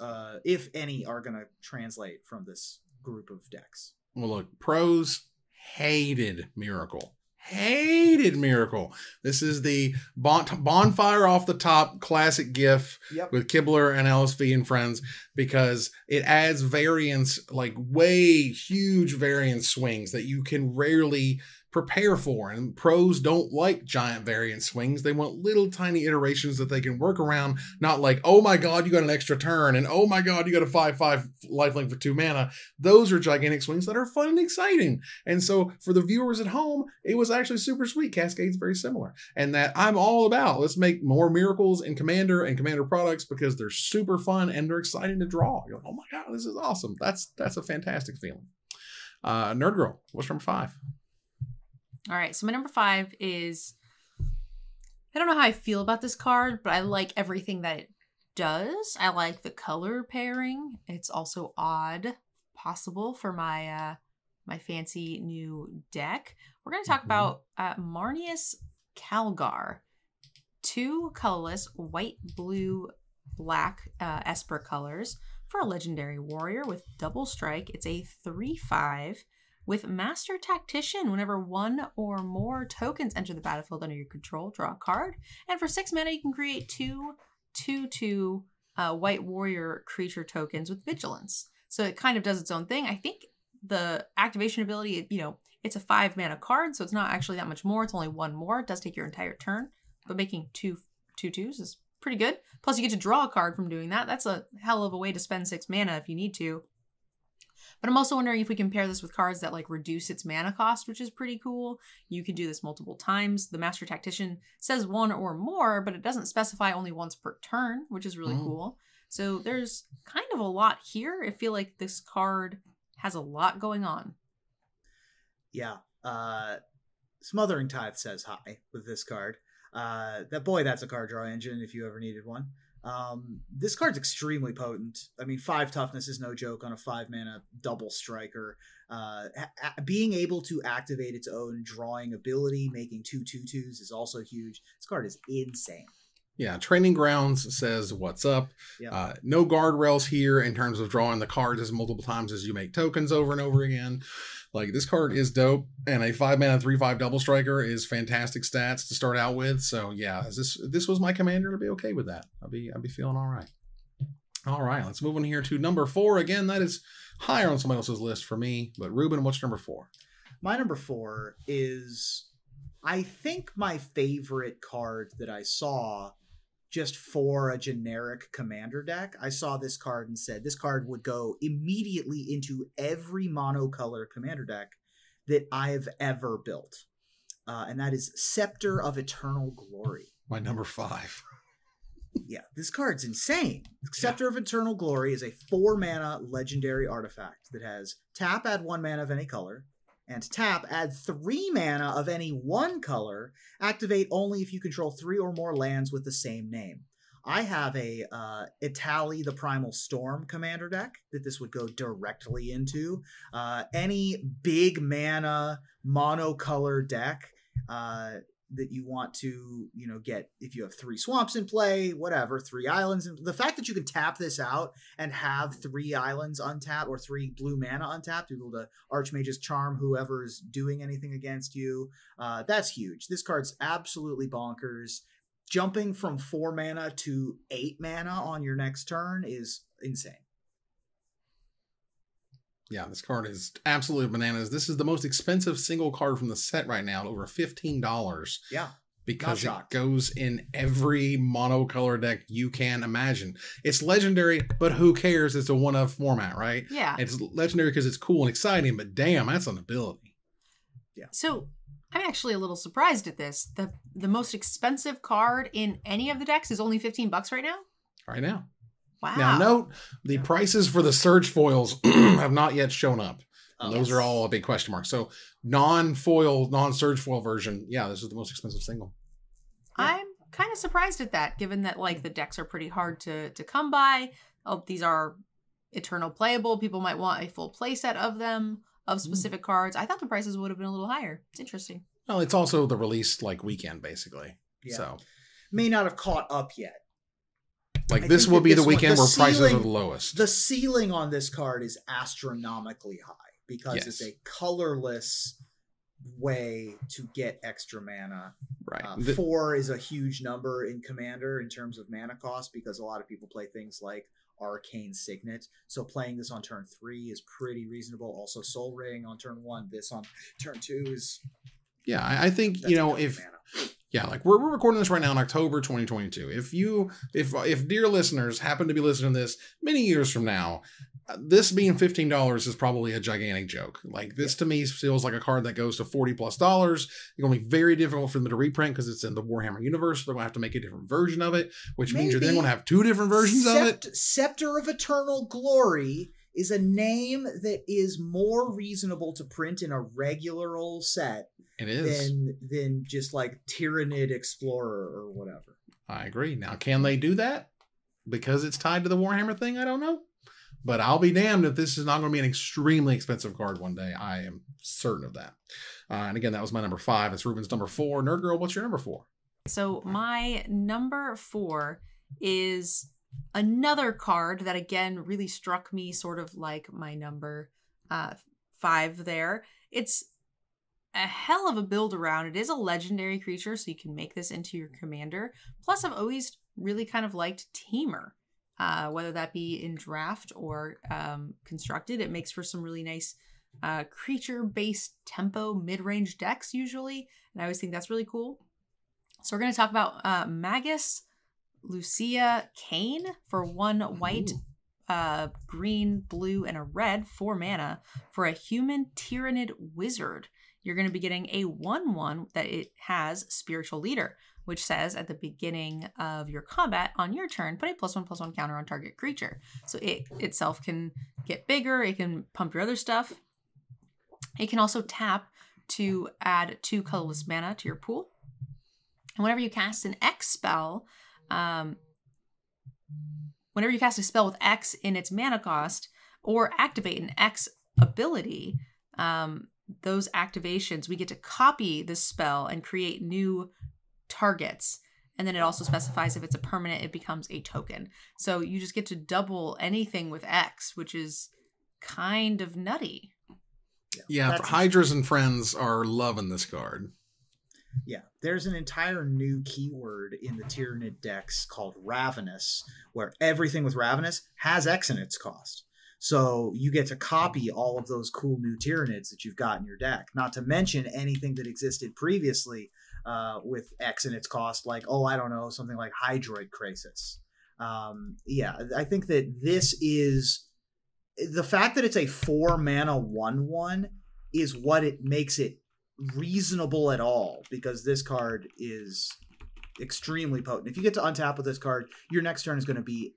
if any, are going to translate from this group of decks. Well, look, pros hated Miracle. Hated Miracle. This is the bonfire off the top classic GIF with Kibler and LSV and friends, because it adds variance, way huge variance swings that you can rarely prepare for. And pros don't like giant variance swings. They want little tiny iterations that they can work around. Not like, oh my god, you got an extra turn, and oh my god, you got a 5/5 lifelink for 2 mana. Those are gigantic swings that are fun and exciting. And so for the viewers at home, it was actually super sweet. Cascade's very similar. And that I'm all about. Let's make more Miracles in Commander and Commander products because they're super fun and they're exciting to draw. You're like, oh my god, this is awesome. That's a fantastic feeling. Nerd Girl, what's number 5? All right, so my number 5 is, I don't know how I feel about this card, but I like everything that it does. I like the color pairing. It's also odd, possible for my my fancy new deck. We're going to talk about Marneus Calgar. 2 colorless, white, blue, black Esper colors for a legendary warrior with double strike. It's a 3/5. With Master Tactician, whenever 1 or more tokens enter the battlefield under your control, draw a card. And for 6 mana, you can create 2/2 white warrior creature tokens with vigilance. So it kind of does its own thing. I think the activation ability, it's a 5 mana card, so it's not actually that much more. It's only 1 more. It does take your entire turn. But making 2/2s is pretty good. Plus, you get to draw a card from doing that. That's a hell of a way to spend 6 mana if you need to. But I'm also wondering if we can pair this with cards that reduce its mana cost, which is pretty cool. You could do this multiple times. The Master Tactician says 1 or more, but it doesn't specify only once per turn, which is really cool. So there's kind of a lot here. I feel like this card has a lot going on. Yeah. Smothering Tithe says hi with this card. That's a card draw engine if you ever needed one. This card's extremely potent. I mean, 5 toughness is no joke on a 5 mana double striker. Being able to activate its own drawing ability, making 2/2/2s is also huge. This card is insane. Yeah, Training Grounds says, what's up? Yeah. No guardrails here in terms of drawing the cards as multiple times as you make tokens over and over again. Like, this card is dope, and a 5 mana 3/5 double striker is fantastic stats to start out with. So yeah, this was my commander, to be okay with that. I'd be feeling all right. All right, let's move on here to number 4. Again, that is higher on somebody else's list for me. But Ruben, what's number 4? My number 4 is, I think, my favorite card that I saw just for a generic commander deck. I saw this card and said this card would go immediately into every monocolor commander deck that I've ever built. And that is Scepter of Eternal Glory. My number 5. Yeah, this card's insane. Scepter of Eternal Glory is a 4 mana legendary artifact that has tap, add 1 mana of any color, and tap, add 3 mana of any one color, activate only if you control 3 or more lands with the same name. I have a Itali the Primal Storm commander deck that this would go directly into. Any big mana monocolor deck that you want to, get, if you have 3 swamps in play, whatever, 3 islands. And the fact that you can tap this out and have 3 islands untapped or 3 blue mana untapped, you're able to Archmage's Charm whoever's doing anything against you. That's huge. This card's absolutely bonkers. Jumping from 4 mana to 8 mana on your next turn is insane. Yeah, this card is absolutely bananas. This is the most expensive single card from the set right now, at over $15. Yeah. Because it goes in every monocolor deck you can imagine. It's legendary, but who cares? It's a one-of format, right? Yeah. It's legendary because it's cool and exciting, but damn, that's an ability. Yeah. So I'm actually a little surprised at this. The most expensive card in any of the decks is only $15 right now? Right now. Wow. Now, note, the prices for the Surge foils have not yet shown up. And those are all a big question mark. So, non-foil, non-Surge foil version, yeah, this is the most expensive single. I'm kind of surprised at that, given that, the decks are pretty hard to come by. Oh, these are eternal playable. People might want a full playset of them, of specific cards. I thought the prices would have been a little higher. It's interesting. Well, it's also the release, weekend, basically. Yeah. So, may not have caught up yet. This will be the weekend where prices are the lowest. The ceiling on this card is astronomically high because it's a colorless way to get extra mana. Right. 4 is a huge number in Commander in terms of mana cost because a lot of people play things like Arcane Signet. So playing this on turn 3 is pretty reasonable. Also Soul Ring on turn 1. This on turn 2 is... Yeah, I think, if... Mana. Yeah, we're recording this right now in October 2022. If dear listeners happen to be listening to this many years from now, this being $15 is probably a gigantic joke. This to me feels like a card that goes to $40+. It's going to be very difficult for them to reprint because it's in the Warhammer universe. They're going to have to make a different version of it, which means you're then going to have 2 different versions of it. Scepter of Eternal Glory is a name that is more reasonable to print in a regular old set. It is. Than just Tyrannid Explorer or whatever. I agree. Now, can they do that? Because it's tied to the Warhammer thing? I don't know. But I'll be damned if this is not going to be an extremely expensive card one day. I am certain of that. And again, that was my number 5. It's Ruben's number 4. Nerd Girl, what's your number 4? So my number 4 is another card that, again, really struck me sort of like my number 5 there. It's a hell of a build around. It is a legendary creature, so you can make this into your commander. Plus, I've always really kind of liked Tamer, whether that be in draft or constructed. It makes for some really nice creature-based tempo mid-range decks usually, and I always think that's really cool. So we're going to talk about Magus Lucia Kane for 1 white, green, blue, and a red, 4 mana for a human Tyrannid wizard. You're going to be getting a 1/1 that it has Spiritual Leader, which says at the beginning of your combat on your turn, put a +1/+1 counter on target creature. So it itself can get bigger. It can pump your other stuff. It can also tap to add 2 colorless mana to your pool. And whenever you cast an X spell, whenever you cast a spell with X in its mana cost or activate an X ability, those activations, we get to copy the spell and create new targets. And then it also specifies if it's a permanent, it becomes a token. So you just get to double anything with X, which is kind of nutty. Yeah, Hydras and friends are loving this card. Yeah, there's an entire new keyword in the Tyranid decks called Ravenous, where everything with Ravenous has X in its cost. So you get to copy all of those cool new Tyranids that you've got in your deck. Not to mention anything that existed previously with X in its cost, like, something like Hydroid Krasis. I think that this is... The fact that it's a 4-mana 1/1 is what it makes it reasonable at all, because this card is extremely potent. If you get to untap with this card, your next turn is going to be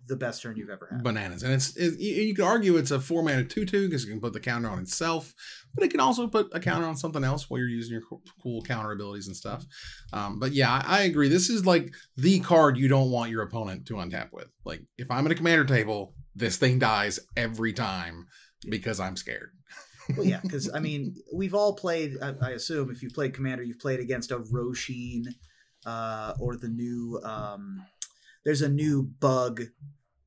the best turn you've ever had. Bananas. And you could argue it's a 4-mana 2/2 because you can put the counter on itself, but it can also put a counter on something else while you're using your cool counter abilities and stuff. But yeah, I agree. This is like the card you don't want your opponent to untap with. Like, if I'm at a commander table, this thing dies every time because I'm scared. Well, yeah, because, I mean, we've all played, I assume, if you've played Commander, you've played against a Roshin or the new, there's a new bug,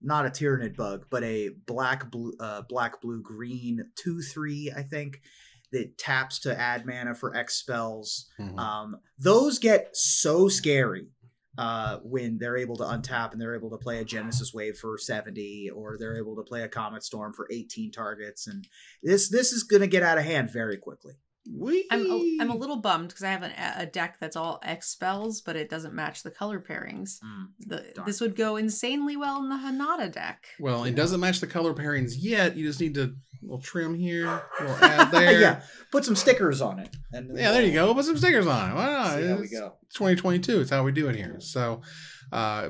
not a Tyranid bug, but a black, blue, green 2/3, I think, that taps to add mana for X spells. Mm-hmm. Those get so scary when they're able to untap and they're able to play a Genesis Wave for 70, or they're able to play a Comet Storm for 18 targets. And this is going to get out of hand very quickly. I'm a little bummed because I have a deck that's all X spells, but it doesn't match the color pairings. This would go insanely well in the Hanada deck. Well, it doesn't match the color pairings yet. You just need to trim here, we'll add there. Yeah, put some stickers on it. And there you go. Put some stickers on it. Why not? See how we go. It's 2022. It's how we do it here. So,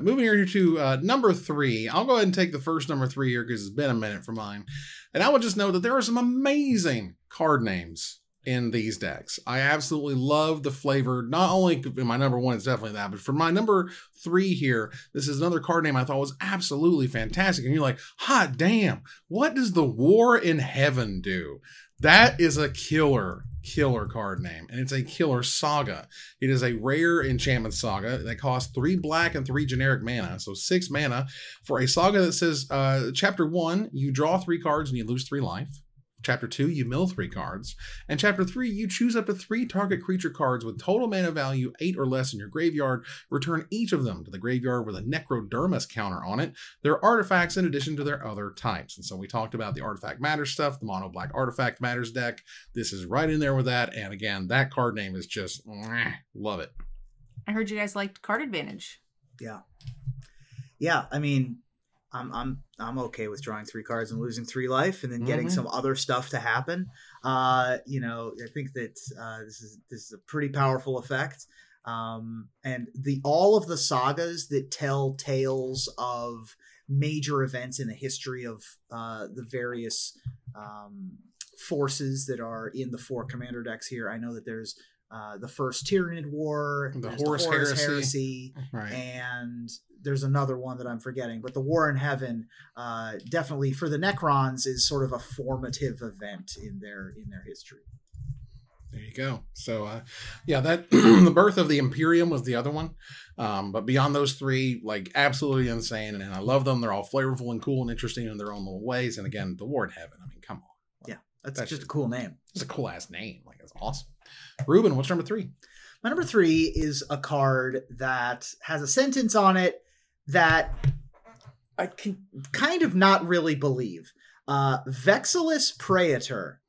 moving here to number 3. I'll go ahead and take the first number 3 here because it's been a minute for mine. And I will just note that there are some amazing card names in these decks. I absolutely love the flavor. Not only in my number 1, it's definitely that, but for my number 3 here, this is another card name I thought was absolutely fantastic. And you're like, hot damn, what does the War in Heaven do? That is a killer card name, and it's a killer saga. It is a rare enchantment saga that costs 3 black and 3 generic mana, so 6 mana for a saga that says, Chapter 1, you draw 3 cards and you lose 3 life. Chapter 2, you mill 3 cards. And Chapter 3, you choose up to 3 target creature cards with total mana value 8 or less in your graveyard. Return each of them to the graveyard with a Necrodermis counter on it. They're artifacts in addition to their other types. And so we talked about the Artifact Matters stuff, the Mono Black Artifact Matters deck. This is right in there with that. And again, that card name is just, love it. I heard you guys liked Card Advantage. Yeah. Yeah, I mean, I'm okay with drawing 3 cards and losing 3 life, and then getting some other stuff to happen. I think that this is a pretty powerful effect. And all of the sagas that tell tales of major events in the history of the various forces that are in the 4 commander decks here. I know that there's the first Tyranid War, the Horus Heresy, right. And there's another one that I'm forgetting, but the War in Heaven definitely for the Necrons is sort of a formative event in their history. There you go. So that the birth of the Imperium was the other one, but beyond those 3, like, absolutely insane, and I love them. They're all flavorful and cool and interesting in their own little ways. And again, the War in Heaven, I mean, come on. Yeah, that's just a cool name. It's a cool ass name. Like, it's awesome. Ruben, what's number 3? My number 3 is a card that has a sentence on it that I can kind of not really believe. Vexillus Praetor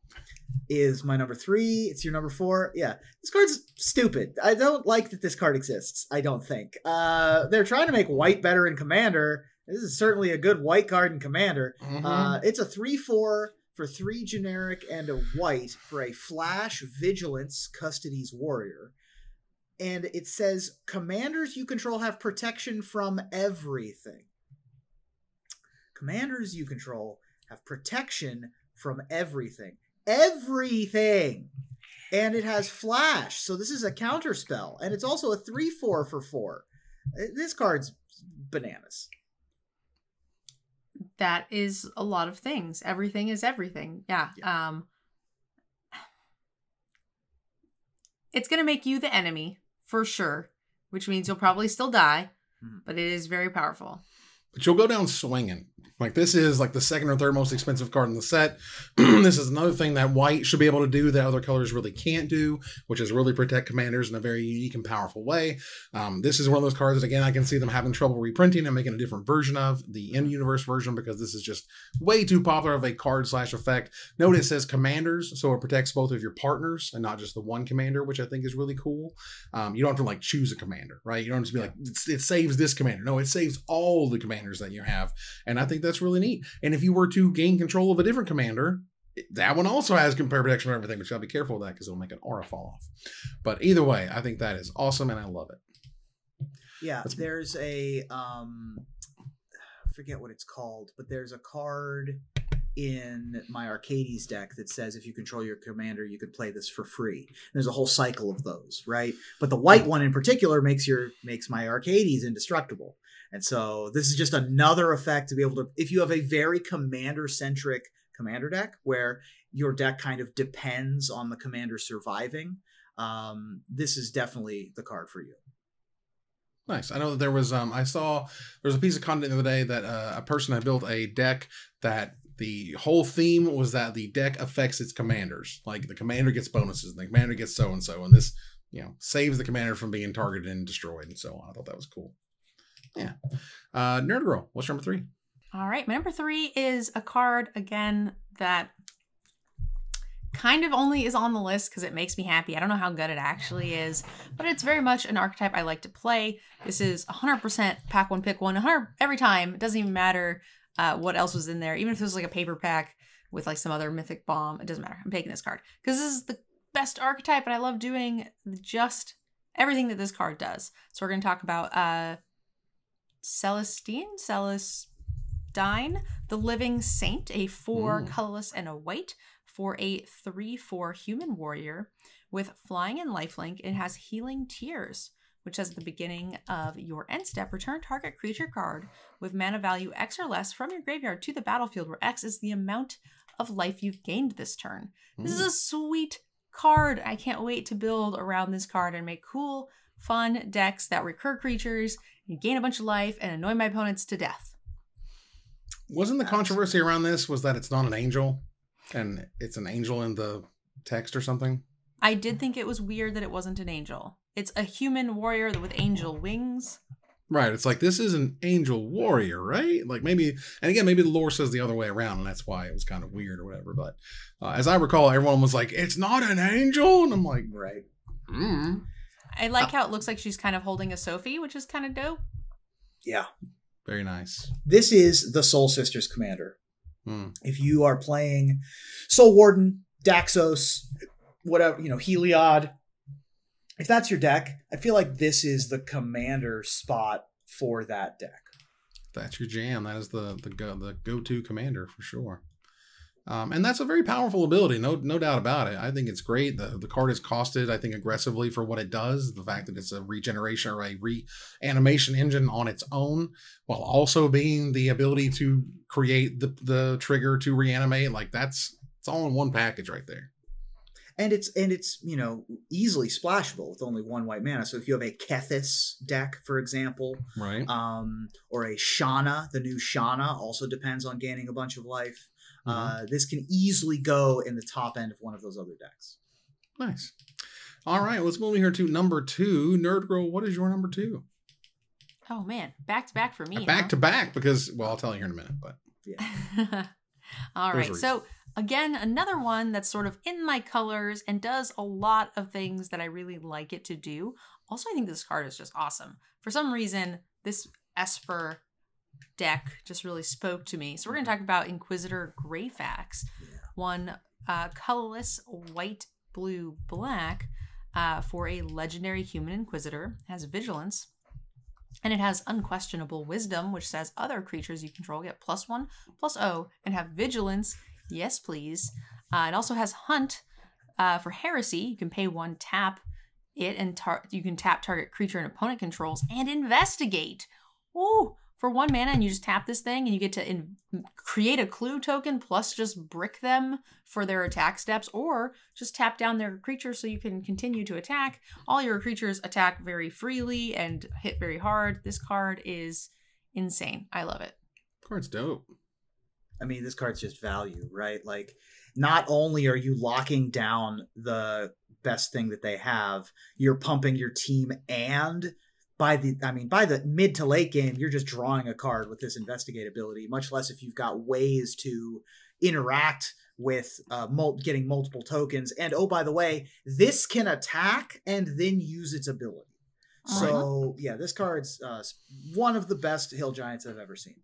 is my number 3. It's your number 4. Yeah, this card's stupid. I don't like that this card exists, I don't think. They're trying to make white better in Commander. This is certainly a good white card in Commander. It's a 3/4 for 3 generic and a white for a flash vigilance custody's warrior. And it says, commanders you control have protection from everything. Commanders you control have protection from everything. Everything! And it has flash, so this is a counter spell. And it's also a 3/4 for 4. This card's bananas. That is a lot of things. Everything is everything. Yeah. It's going to make you the enemy, for sure, which means you'll probably still die, but it is very powerful. But you'll go down swinging. Like, this is like the second or third most expensive card in the set. This is another thing that white should be able to do that other colors really can't do, which is really protect commanders in a very unique and powerful way. This is one of those cards that, again, I can see them having trouble reprinting and making a different version of, the in-universe version, because this is just way too popular of a card/effect. Note it says commanders, so it protects both of your partners and not just the one commander, which I think is really cool. You don't have to like choose a commander, right? You don't have to be like, it saves this commander. No, it saves all the commanders that you have. And I think that's really neat. And if you were to gain control of a different commander, that one also has compare protection for everything, but you gotta be careful of that because it'll make an aura fall off. But either way, I think that is awesome and I love it. Yeah, there's a I forget what it's called, but there's a card in my Arcades deck that says if you control your commander, you could play this for free. There's a whole cycle of those, right? But the white one in particular makes my Arcades indestructible. And so this is just another effect to be able to, if you have a very commander-centric commander deck where your deck kind of depends on the commander surviving, this is definitely the card for you. Nice. I know that there was, I saw there was a piece of content the other day that a person had built a deck that the whole theme was that the deck affects its commanders. Like the commander gets bonuses, and the commander gets so-and-so, and this, saves the commander from being targeted and destroyed and so on. I thought that was cool. Yeah. Nerd Girl, what's your number 3? All right. My number 3 is a card, again, that kind of only is on the list because it makes me happy. I don't know how good it actually is, but it's very much an archetype I like to play. This is 100% pack one, pick one, 100 every time. It doesn't even matter what else was in there. Even if it was like a paper pack with like some other mythic bomb, it doesn't matter. I'm taking this card because this is the best archetype and I love doing just everything that this card does. So we're going to talk about Celestine, the Living Saint, a 4 colorless and a white for a 3/4 human warrior with flying and lifelink. It has Healing Tears, which says at the beginning of your end step, return target creature card with mana value X or less from your graveyard to the battlefield, where X is the amount of life you've gained this turn. This is a sweet card. I can't wait to build around this card and make cool, fun decks that recur creatures and gain a bunch of life and annoy my opponents to death. Wasn't the controversy around this was that it's not an angel and it's an angel in the text or something? I did think it was weird that it wasn't an angel. It's a human warrior with angel wings. Right. It's like, this is an angel warrior, right? Like maybe, and again, maybe the lore says the other way around and that's why it was kind of weird or whatever. But as I recall, everyone was like, it's not an angel. And I'm like, right. I like how it looks like she's kind of holding a Sophie, which is kind of dope. Yeah. Very nice. This is the Soul Sisters commander. If you are playing Soul Warden, Daxos, whatever, Heliod, if that's your deck, I feel like this is the commander spot for that deck. That's your jam. That is the go-to commander for sure. And that's a very powerful ability, no doubt about it. I think it's great. The card is costed, I think, aggressively for what it does. The fact that it's a regeneration or a reanimation engine on its own, while also being the ability to create the trigger to reanimate, like it's all in one package right there. And it's easily splashable with only 1 white mana. So if you have a Kethis deck, for example, right, or a Shana, the new Shana also depends on gaining a bunch of life. This can easily go in the top end of one of those other decks. Nice. All right, let's move here to number 2. Nerd Girl, what is your number 2? Oh man, back to back for me. Back to back because, well, I'll tell you here in a minute, but yeah. All right, so again, another one that's sort of in my colors and does a lot of things that I really like it to do. Also, I think this card is just awesome. For some reason, this Esper deck just really spoke to me. So we're going to talk about Inquisitor Greyfax. One colorless white, blue, black for a legendary human Inquisitor. It has vigilance. And it has unquestionable wisdom, which says other creatures you control get +1/+0 and have vigilance. Yes, please. It also has hunt for heresy. You can pay 1, tap it, and you can tap target creature and opponent controls and investigate. Ooh, for 1 mana, and you just tap this thing, and you get to create a clue token plus just brick them for their attack steps, or just tap down their creature so you can continue to attack. All your creatures attack very freely and hit very hard. This card is insane. I love it. Card's dope. I mean, this card's just value, right? Like, not only are you locking down the best thing that they have, you're pumping your team, and by the mid to late game, you're just drawing a card with this investigate ability, much less if you've got ways to interact with getting multiple tokens. And oh, by the way, this can attack and then use its ability. So yeah, this card's one of the best Hill Giants I've ever seen.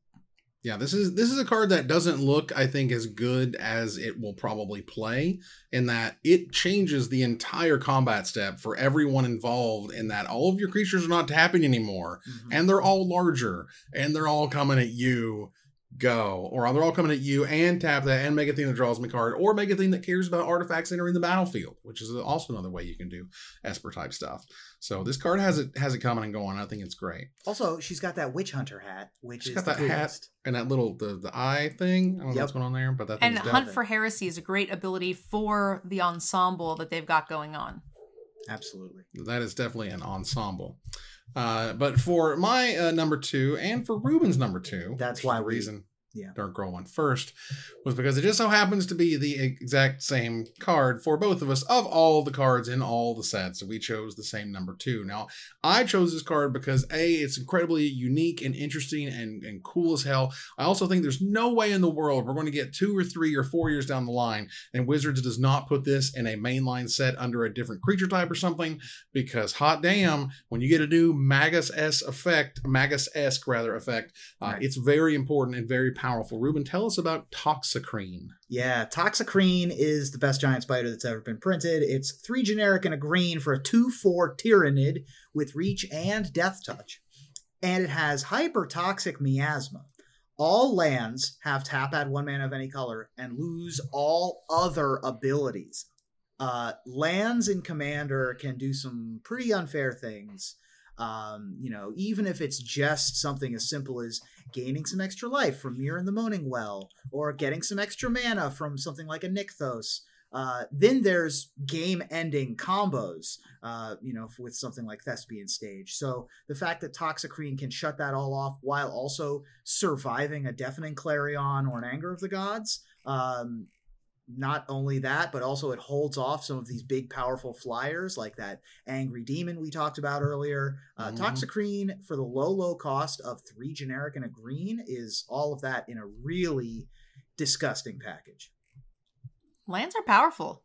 Yeah, this is a card that doesn't look, I think, as good as it will probably play, in that it changes the entire combat step for everyone involved, in that all of your creatures are not tapping anymore, and they're all larger, and they're all coming at you. Go. Or they're all coming at you and tap that and make a thing that draws me a card, or make a thing that cares about artifacts entering the battlefield, which is also another way you can do Esper type stuff. So this card has it coming and going. I think it's great. Also, she's got that Witch Hunter hat, which she's is got that hat and that little the eye thing. I don't know what's going on there, but that and Hunt for Heresy is a great ability for the ensemble that they've got going on. Absolutely. That is definitely an ensemble. But for my number 2 and for Ruben's number 2, that's why the reason Yeah. Dark Girl went first, was because it just so happens to be the exact same card for both of us of all the cards in all the sets. So we chose the same number 2. Now, I chose this card because A, it's incredibly unique and interesting and cool as hell. I also think there's no way in the world we're going to get 2 or 3 or 4 years down the line and Wizards does not put this in a mainline set under a different creature type or something, because hot damn, when you get a new Magus-esque effect, it's very important and very powerful. Ruben, tell us about Toxicrene. Yeah, Toxicrene is the best giant spider that's ever been printed. It's 3 generic and a green for a 2/4 Tyrannid with reach and death touch. And it has hyper-toxic miasma. All lands have tap, add 1 mana of any color, and lose all other abilities. Lands in Commander can do some pretty unfair things. Even if it's just something as simple as gaining some extra life from Mirror in the Moaning Well, or getting some extra mana from something like a Nykthos. Then there's game-ending combos, with something like Thespian Stage. So the fact that Toxicrene can shut that all off while also surviving a Deafening Clarion or an Anger of the Gods, not only that, but also it holds off some of these big, powerful flyers like that Angry Demon we talked about earlier. Toxicrene, for the low cost of 3 generic and a green, is all of that in a really disgusting package. Lands are powerful.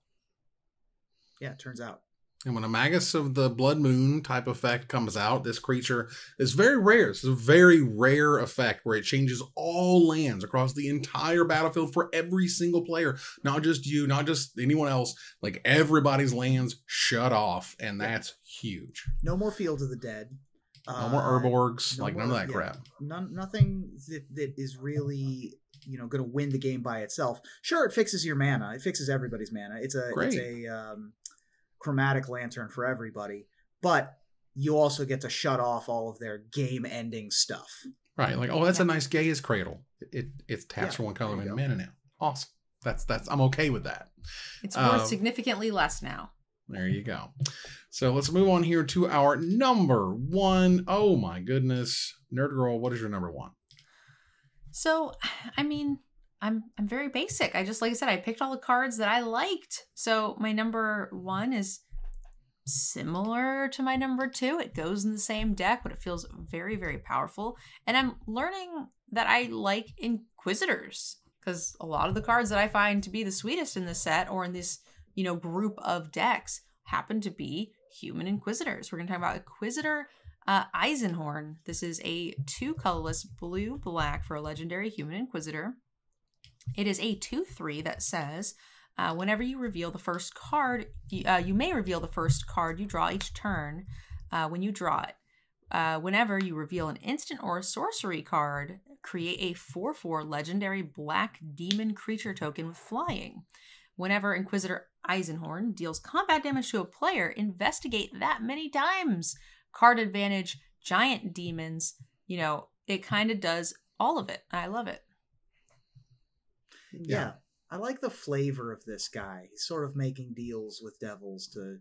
Yeah, it turns out. And when a Magus of the Blood Moon type effect comes out, this creature is very rare. It's a very rare effect where it changes all lands across the entire battlefield for every single player. Not just you, not just anyone else. Like, everybody's lands shut off, and that's huge. No more Field of the Dead. No more Urborgs. None of that crap. Nothing that is really going to win the game by itself. Sure, it fixes your mana. It fixes everybody's mana. It's a chromatic lantern for everybody, but you also get to shut off all of their game-ending stuff. Right, like, oh, that's a nice Gaia's Cradle. It taps for 1 color and mana now. Awesome. That's I'm okay with that. It's worth significantly less now. There you go. So let's move on here to our number 1. Oh my goodness, Nerd Girl, what is your number 1? So, I'm very basic. Like I said, I picked all the cards that I liked. So my number 1 is similar to my number 2. It goes in the same deck, but it feels very, very powerful. And I'm learning that I like Inquisitors, because a lot of the cards that I find to be the sweetest in this set or in this, group of decks happen to be human Inquisitors. We're going to talk about Inquisitor Eisenhorn. This is a 2 colorless blue-black for a legendary human Inquisitor. It is a 2/3 that says, whenever you reveal the first card, you may reveal the first card you draw each turn when you draw it. Whenever you reveal an instant or a sorcery card, create a 4/4 legendary black demon creature token with flying. Whenever Inquisitor Eisenhorn deals combat damage to a player, investigate that many times. Card advantage, giant demons, it kind of does all of it. I love it. Yeah. I like the flavor of this guy. He's sort of making deals with devils to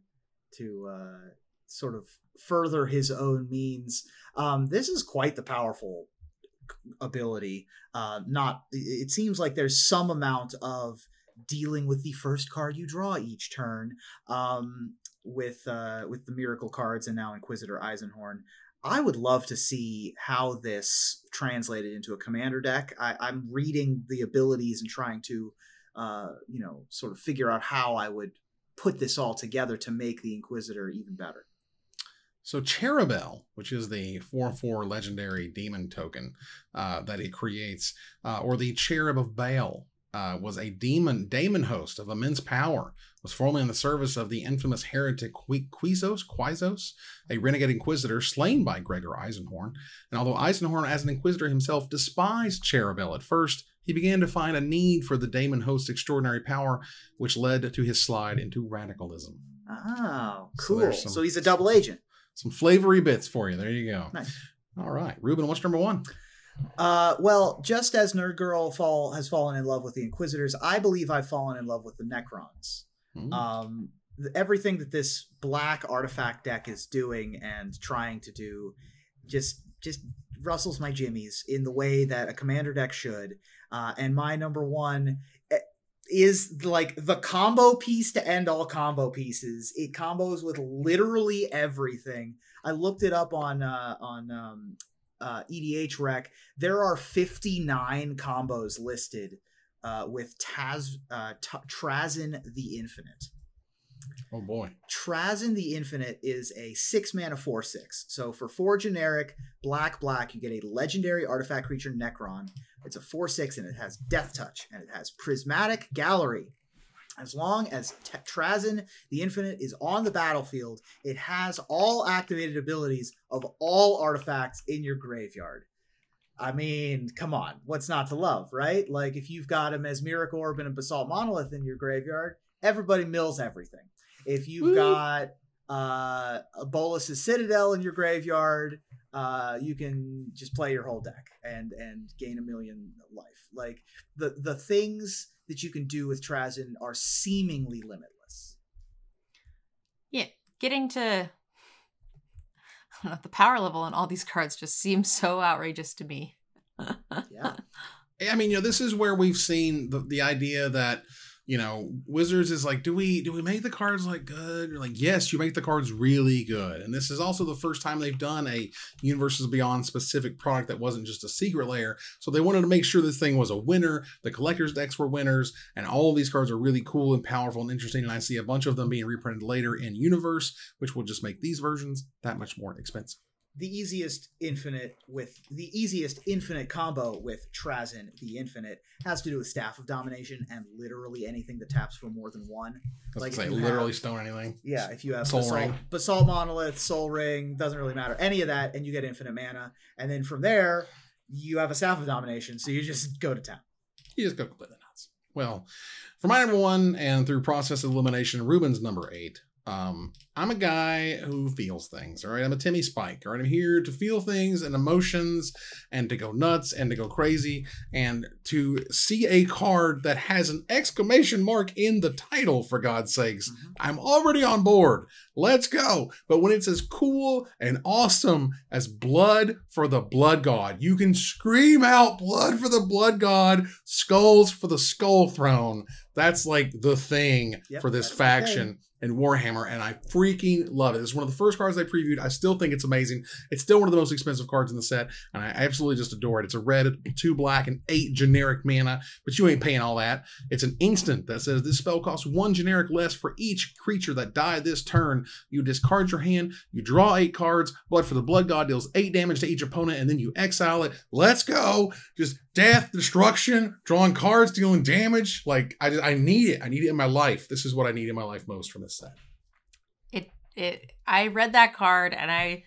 sort of further his own means. This is quite the powerful ability. It seems like there's some amount of dealing with the first card you draw each turn, with the miracle cards and now Inquisitor Eisenhorn. I would love to see how this translated into a commander deck. I'm reading the abilities and trying to sort of figure out how I would put this all together to make the Inquisitor even better. So Cherubel, which is the 4/4 legendary demon token that it creates, or the Cherub of Baal, was a daemon host of immense power, was formerly in the service of the infamous heretic Quizos, a renegade inquisitor slain by Gregor Eisenhorn. And although Eisenhorn, as an inquisitor himself, despised Cherubel at first, he began to find a need for the daemon host's extraordinary power, which led to his slide into radicalism. Oh, cool. So he's a double agent. Some flavory bits for you. There you go. Nice. All right. Ruben, what's number 1? Well, just as Nerd Girl has fallen in love with the Inquisitors, I believe I've fallen in love with the Necrons. Everything that this black artifact deck is doing and trying to do just rustles my jimmies in the way that a commander deck should. And my number 1 is like the combo piece to end all combo pieces. It combos with literally everything. I looked it up on EDH Rec. There are 59 combos listed with Trazyn the Infinite. Oh boy. Trazyn the Infinite is a 6-mana 4/6. So for 4 generic black, you get a legendary artifact creature Necron. It's a 4/6 and it has Death Touch and it has Prismatic Gallery. As long as Trazyn the Infinite is on the battlefield, it has all activated abilities of all artifacts in your graveyard. I mean, come on, what's not to love, right? Like if you've got a Mesmeric Orb and a Basalt Monolith in your graveyard, everybody mills everything. If you've got a Bolas's Citadel in your graveyard, you can just play your whole deck and gain 1,000,000 life. Like the things that you can do with Trazyn are seemingly limitless. Yeah, getting to the power level on all these cards just seems so outrageous to me. Yeah. I mean, this is where we've seen the idea that, Wizards is like, do we make the cards like good? You're like, yes, you make the cards really good. And this is also the first time they've done a Universes Beyond specific product that wasn't just a secret layer. So they wanted to make sure this thing was a winner. The collector's decks were winners, and all of these cards are really cool and powerful and interesting. And I see a bunch of them being reprinted later in Universe, which will just make these versions that much more expensive. The easiest infinite combo with Trazyn the Infinite has to do with Staff of Domination and literally anything that taps for more than 1. Like literally stone anything. Yeah, if you have Soul Basalt Monolith, Soul Ring, doesn't really matter. Any of that, and you get infinite mana. And then from there, you have a Staff of Domination, so you just go to town. You just go completely nuts. Well, for my number 1, and through process of elimination, Ruben's number 8. I'm a guy who feels things, all right? I'm a Timmy Spike, all right? I'm here to feel things and emotions and to go nuts and to go crazy and to see a card that has an exclamation mark in the title, for God's sakes. I'm already on board. Let's go. But when it's as cool and awesome as Blood for the Blood God, you can scream out Blood for the Blood God, Skulls for the Skull Throne. That's like the thing for this faction in Warhammer, and I freaking love it. It's one of the first cards I previewed. I still think it's amazing. It's still one of the most expensive cards in the set, and I absolutely just adore it. It's a red, 2 black, and 8 generic mana, but you ain't paying all that. It's an instant that says this spell costs 1 generic less for each creature that died this turn. You discard your hand, you draw 8 cards, Blood for the Blood God deals 8 damage to each opponent, and then you exile it. Let's go! Just death, destruction, drawing cards, dealing damage. Like, I need it. I need it in my life. This is what I need in my life most from this set. I read that card and I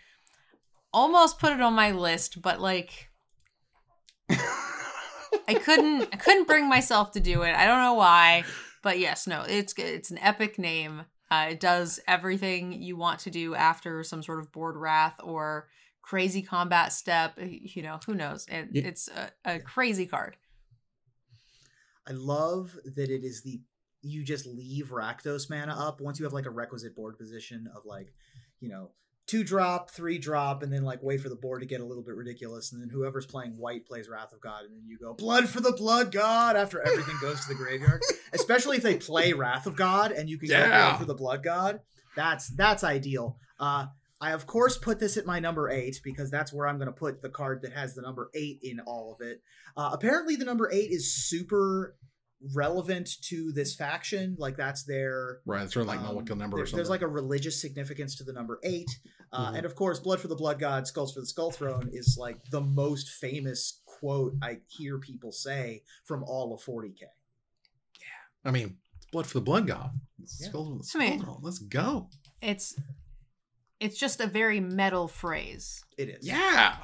almost put it on my list, but like I couldn't bring myself to do it. I don't know why, but yes, no, it's an epic name. It does everything you want to do after some sort of board wrath or crazy combat step. You know, who knows? It's a crazy card. I love that it is you just leave Rakdos mana up once you have like a requisite board position of like, 2-drop, 3-drop, and then like wait for the board to get a little bit ridiculous, and then whoever's playing white plays Wrath of God, and then you go blood for the blood god after everything goes to the graveyard. Especially if they play Wrath of God and you can get blood for the blood god. That's ideal. I of course put this at my number 8 because that's where I'm going to put the card that has the number 8 in all of it. Apparently the number 8 is super relevant to this faction. Like that's their right. Sort of like molecule number or something. There's like a religious significance to the number 8. And of course, blood for the blood god, skulls for the skull throne is like the most famous quote I hear people say from all of 40K. Yeah. I mean, it's blood for the blood god. Skulls for the skull throne. Let's go. It's just a very metal phrase. It is. Yeah.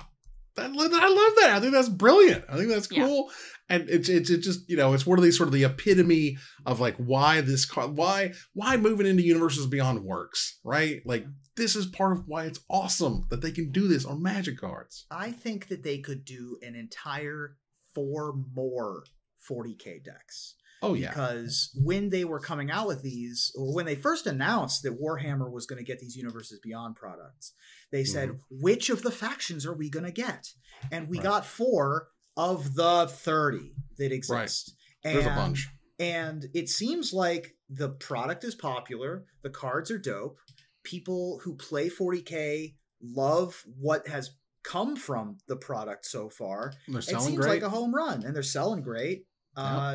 I love that. I think that's brilliant. I think that's cool. Yeah. And it's just, it's one of these sort of the epitome of like why this card, why moving into Universes Beyond works, right? Like this is part of why it's awesome that they can do this on Magic cards. I think that they could do an entire 4 more 40K decks. Oh, yeah. Because when they were coming out with these, or when they first announced that Warhammer was going to get these Universes Beyond products, they said, which of the factions are we going to get? And we got 4 of the 30 that exist. Right. There's a bunch. And it seems like the product is popular. The cards are dope. People who play 40K love what has come from the product so far. They're selling it seems great. like a home run, and they're selling great.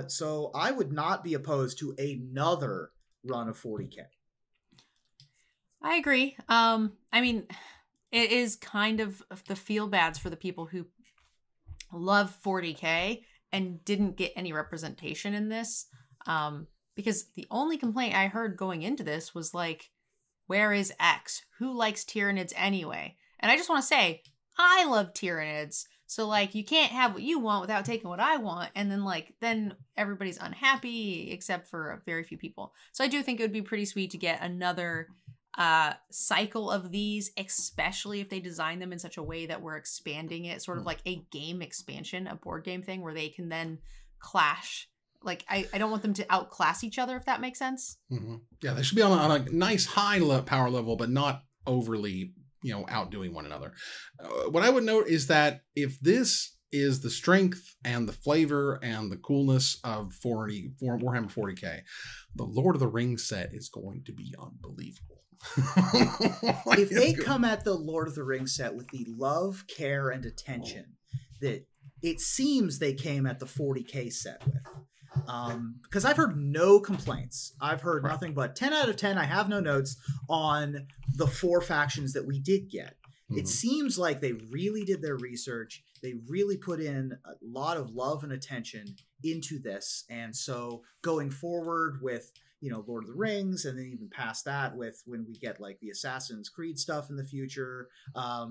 So I would not be opposed to another run of 40K. I agree. I mean, it is kind of the feel bads for the people who love 40K and didn't get any representation in this. Because the only complaint I heard going into this was like, where is X? Who likes Tyranids anyway? And I just want to say, I love Tyranids. So, like, you can't have what you want without taking what I want. And then, then everybody's unhappy except for very few people. So I do think it would be pretty sweet to get another cycle of these, especially if they design them in such a way that we're expanding it, sort of like a game expansion, a board game thing where they can then clash. Like, I don't want them to outclass each other, if that makes sense. Mm-hmm. Yeah, they should be on a nice high power level, but not overly outdoing one another. What I would note is that if this is the strength and the flavor and the coolness of Warhammer 40K, the Lord of the Rings set is going to be unbelievable. If they come at the Lord of the Rings set with the love, care, and attention that it seems they came at the 40K set with, because I've heard no complaints. I've heard nothing but 10 out of 10. I have no notes on the 4 factions that we did get. It seems like they really did their research. They really put in a lot of love and attention into this. And so going forward with, Lord of the Rings, and then even past that with when we get like the Assassin's Creed stuff in the future, I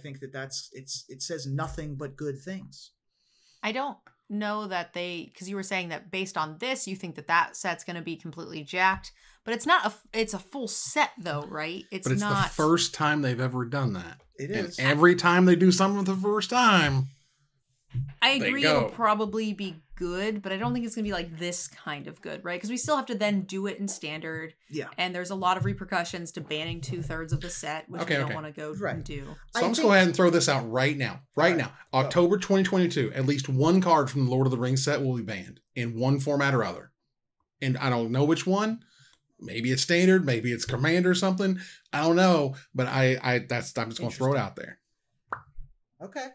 think it says nothing but good things. I don't know that because you were saying that based on this, you think that set's going to be completely jacked, but it's not it's a full set though, right? But it's not the first time they've ever done that. It is. And every time they do something for the first time, I agree it'll probably be good, but I don't think it's going to be like this kind of good, right? Because we still have to then do it in standard. Yeah. And there's a lot of repercussions to banning 2/3 of the set, which we don't want to go and do. So let's go ahead and throw this out right now. Right now. October 2022, at least one card from the Lord of the Rings set will be banned in one format or other. And I don't know which one. Maybe it's standard, maybe it's command or something. I don't know, but I'm just going to throw it out there. Okay.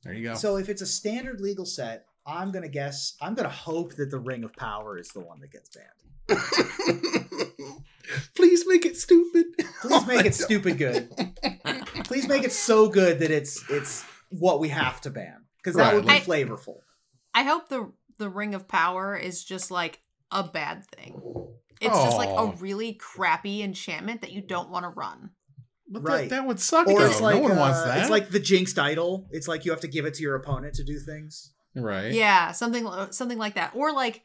There you go. So if it's a standard legal set, I'm going to hope that the Ring of Power is the one that gets banned. Please make it stupid. Please make it stupid good. Please make it so good that it's what we have to ban. Because that would be flavorful. I hope the Ring of Power is just like a bad thing. It's just like a really crappy enchantment that you don't want to run. But that would suck. Or though. it's like, no one wants that. It's like the Jinxed Idol. It's like you have to give it to your opponent to do things. Right. Yeah, something like that. Or like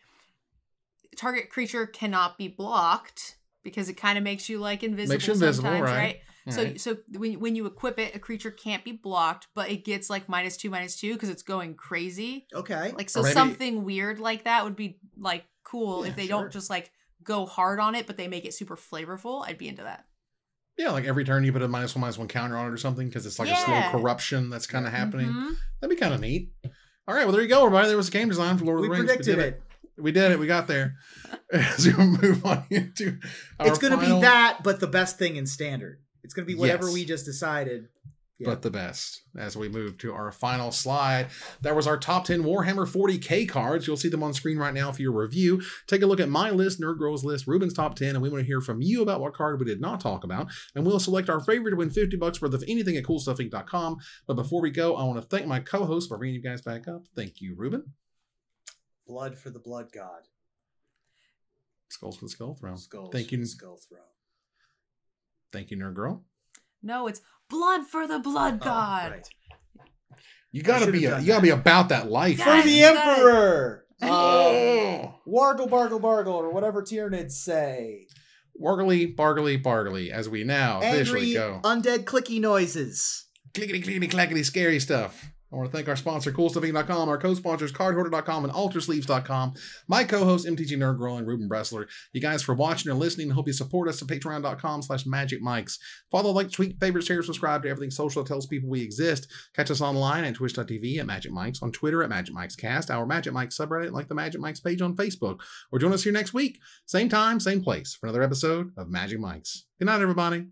target creature cannot be blocked because it kind of makes you like invisible sometimes, right? Alright. So when you equip it, a creature can't be blocked, but it gets like -2/-2 because it's going crazy. Okay. Like, so Or maybe- something weird like that would be like cool Yeah, if they sure. don't just like go hard on it, but they make it super flavorful. I'd be into that. Yeah, like every turn you put a -1/-1 counter on it or something because it's like a slow Yeah. corruption that's kind of happening. Mhm. That'd be kind of neat. All right, well, there you go, everybody. There was a game design for Lord We of the Rings. predicted did it. We did it. We got there. As we move on into our It's going to final- be that, but the best thing in standard. It's going to be whatever Yes. we just decided. Yeah. but the best. As we move to our final slide, that was our top 10 Warhammer 40K cards. You'll see them on screen right now for your review. Take a look at my list, Nerd Girl's list, Ruben's top 10, and we want to hear from you about what card we did not talk about. And we'll select our favorite to win $50 worth of anything at CoolStuffInc.com. But before we go, I want to thank my co-host for bringing you guys back up. Thank you, Ruben. Blood for the blood god. Skulls for the Skull Throne. Skulls Thank for you. the skull throne. Thank you, Nerd Girl. No, it's blood for the blood god. Oh, right. You gotta should've be done you gotta be about that life. Yeah. For the you got it. emperor. Oh. Wargle, bargle, bargle, or whatever Tyranids say. Wargly, bargly, bargly, as we now officially Angry, go. undead clicky noises. Clickety, clickety, clackety, scary stuff. I want to thank our sponsor, CoolStuffInc.com, our co-sponsors, CardHoarder.com and AlterSleeves.com, my co-host, MTG Nerd Girl, and Ruben Bressler. You guys for watching and listening. Hope you support us at Patreon.com/MagicMikes. Follow, like, tweet, favorite, share, subscribe to everything social that tells people we exist. Catch us online at Twitch.tv at Magic Mikes, on Twitter at Magic Mikes Cast, our Magic Mikes subreddit, like the Magic Mikes page on Facebook. Or join us here next week, same time, same place, for another episode of Magic Mikes. Good night, everybody.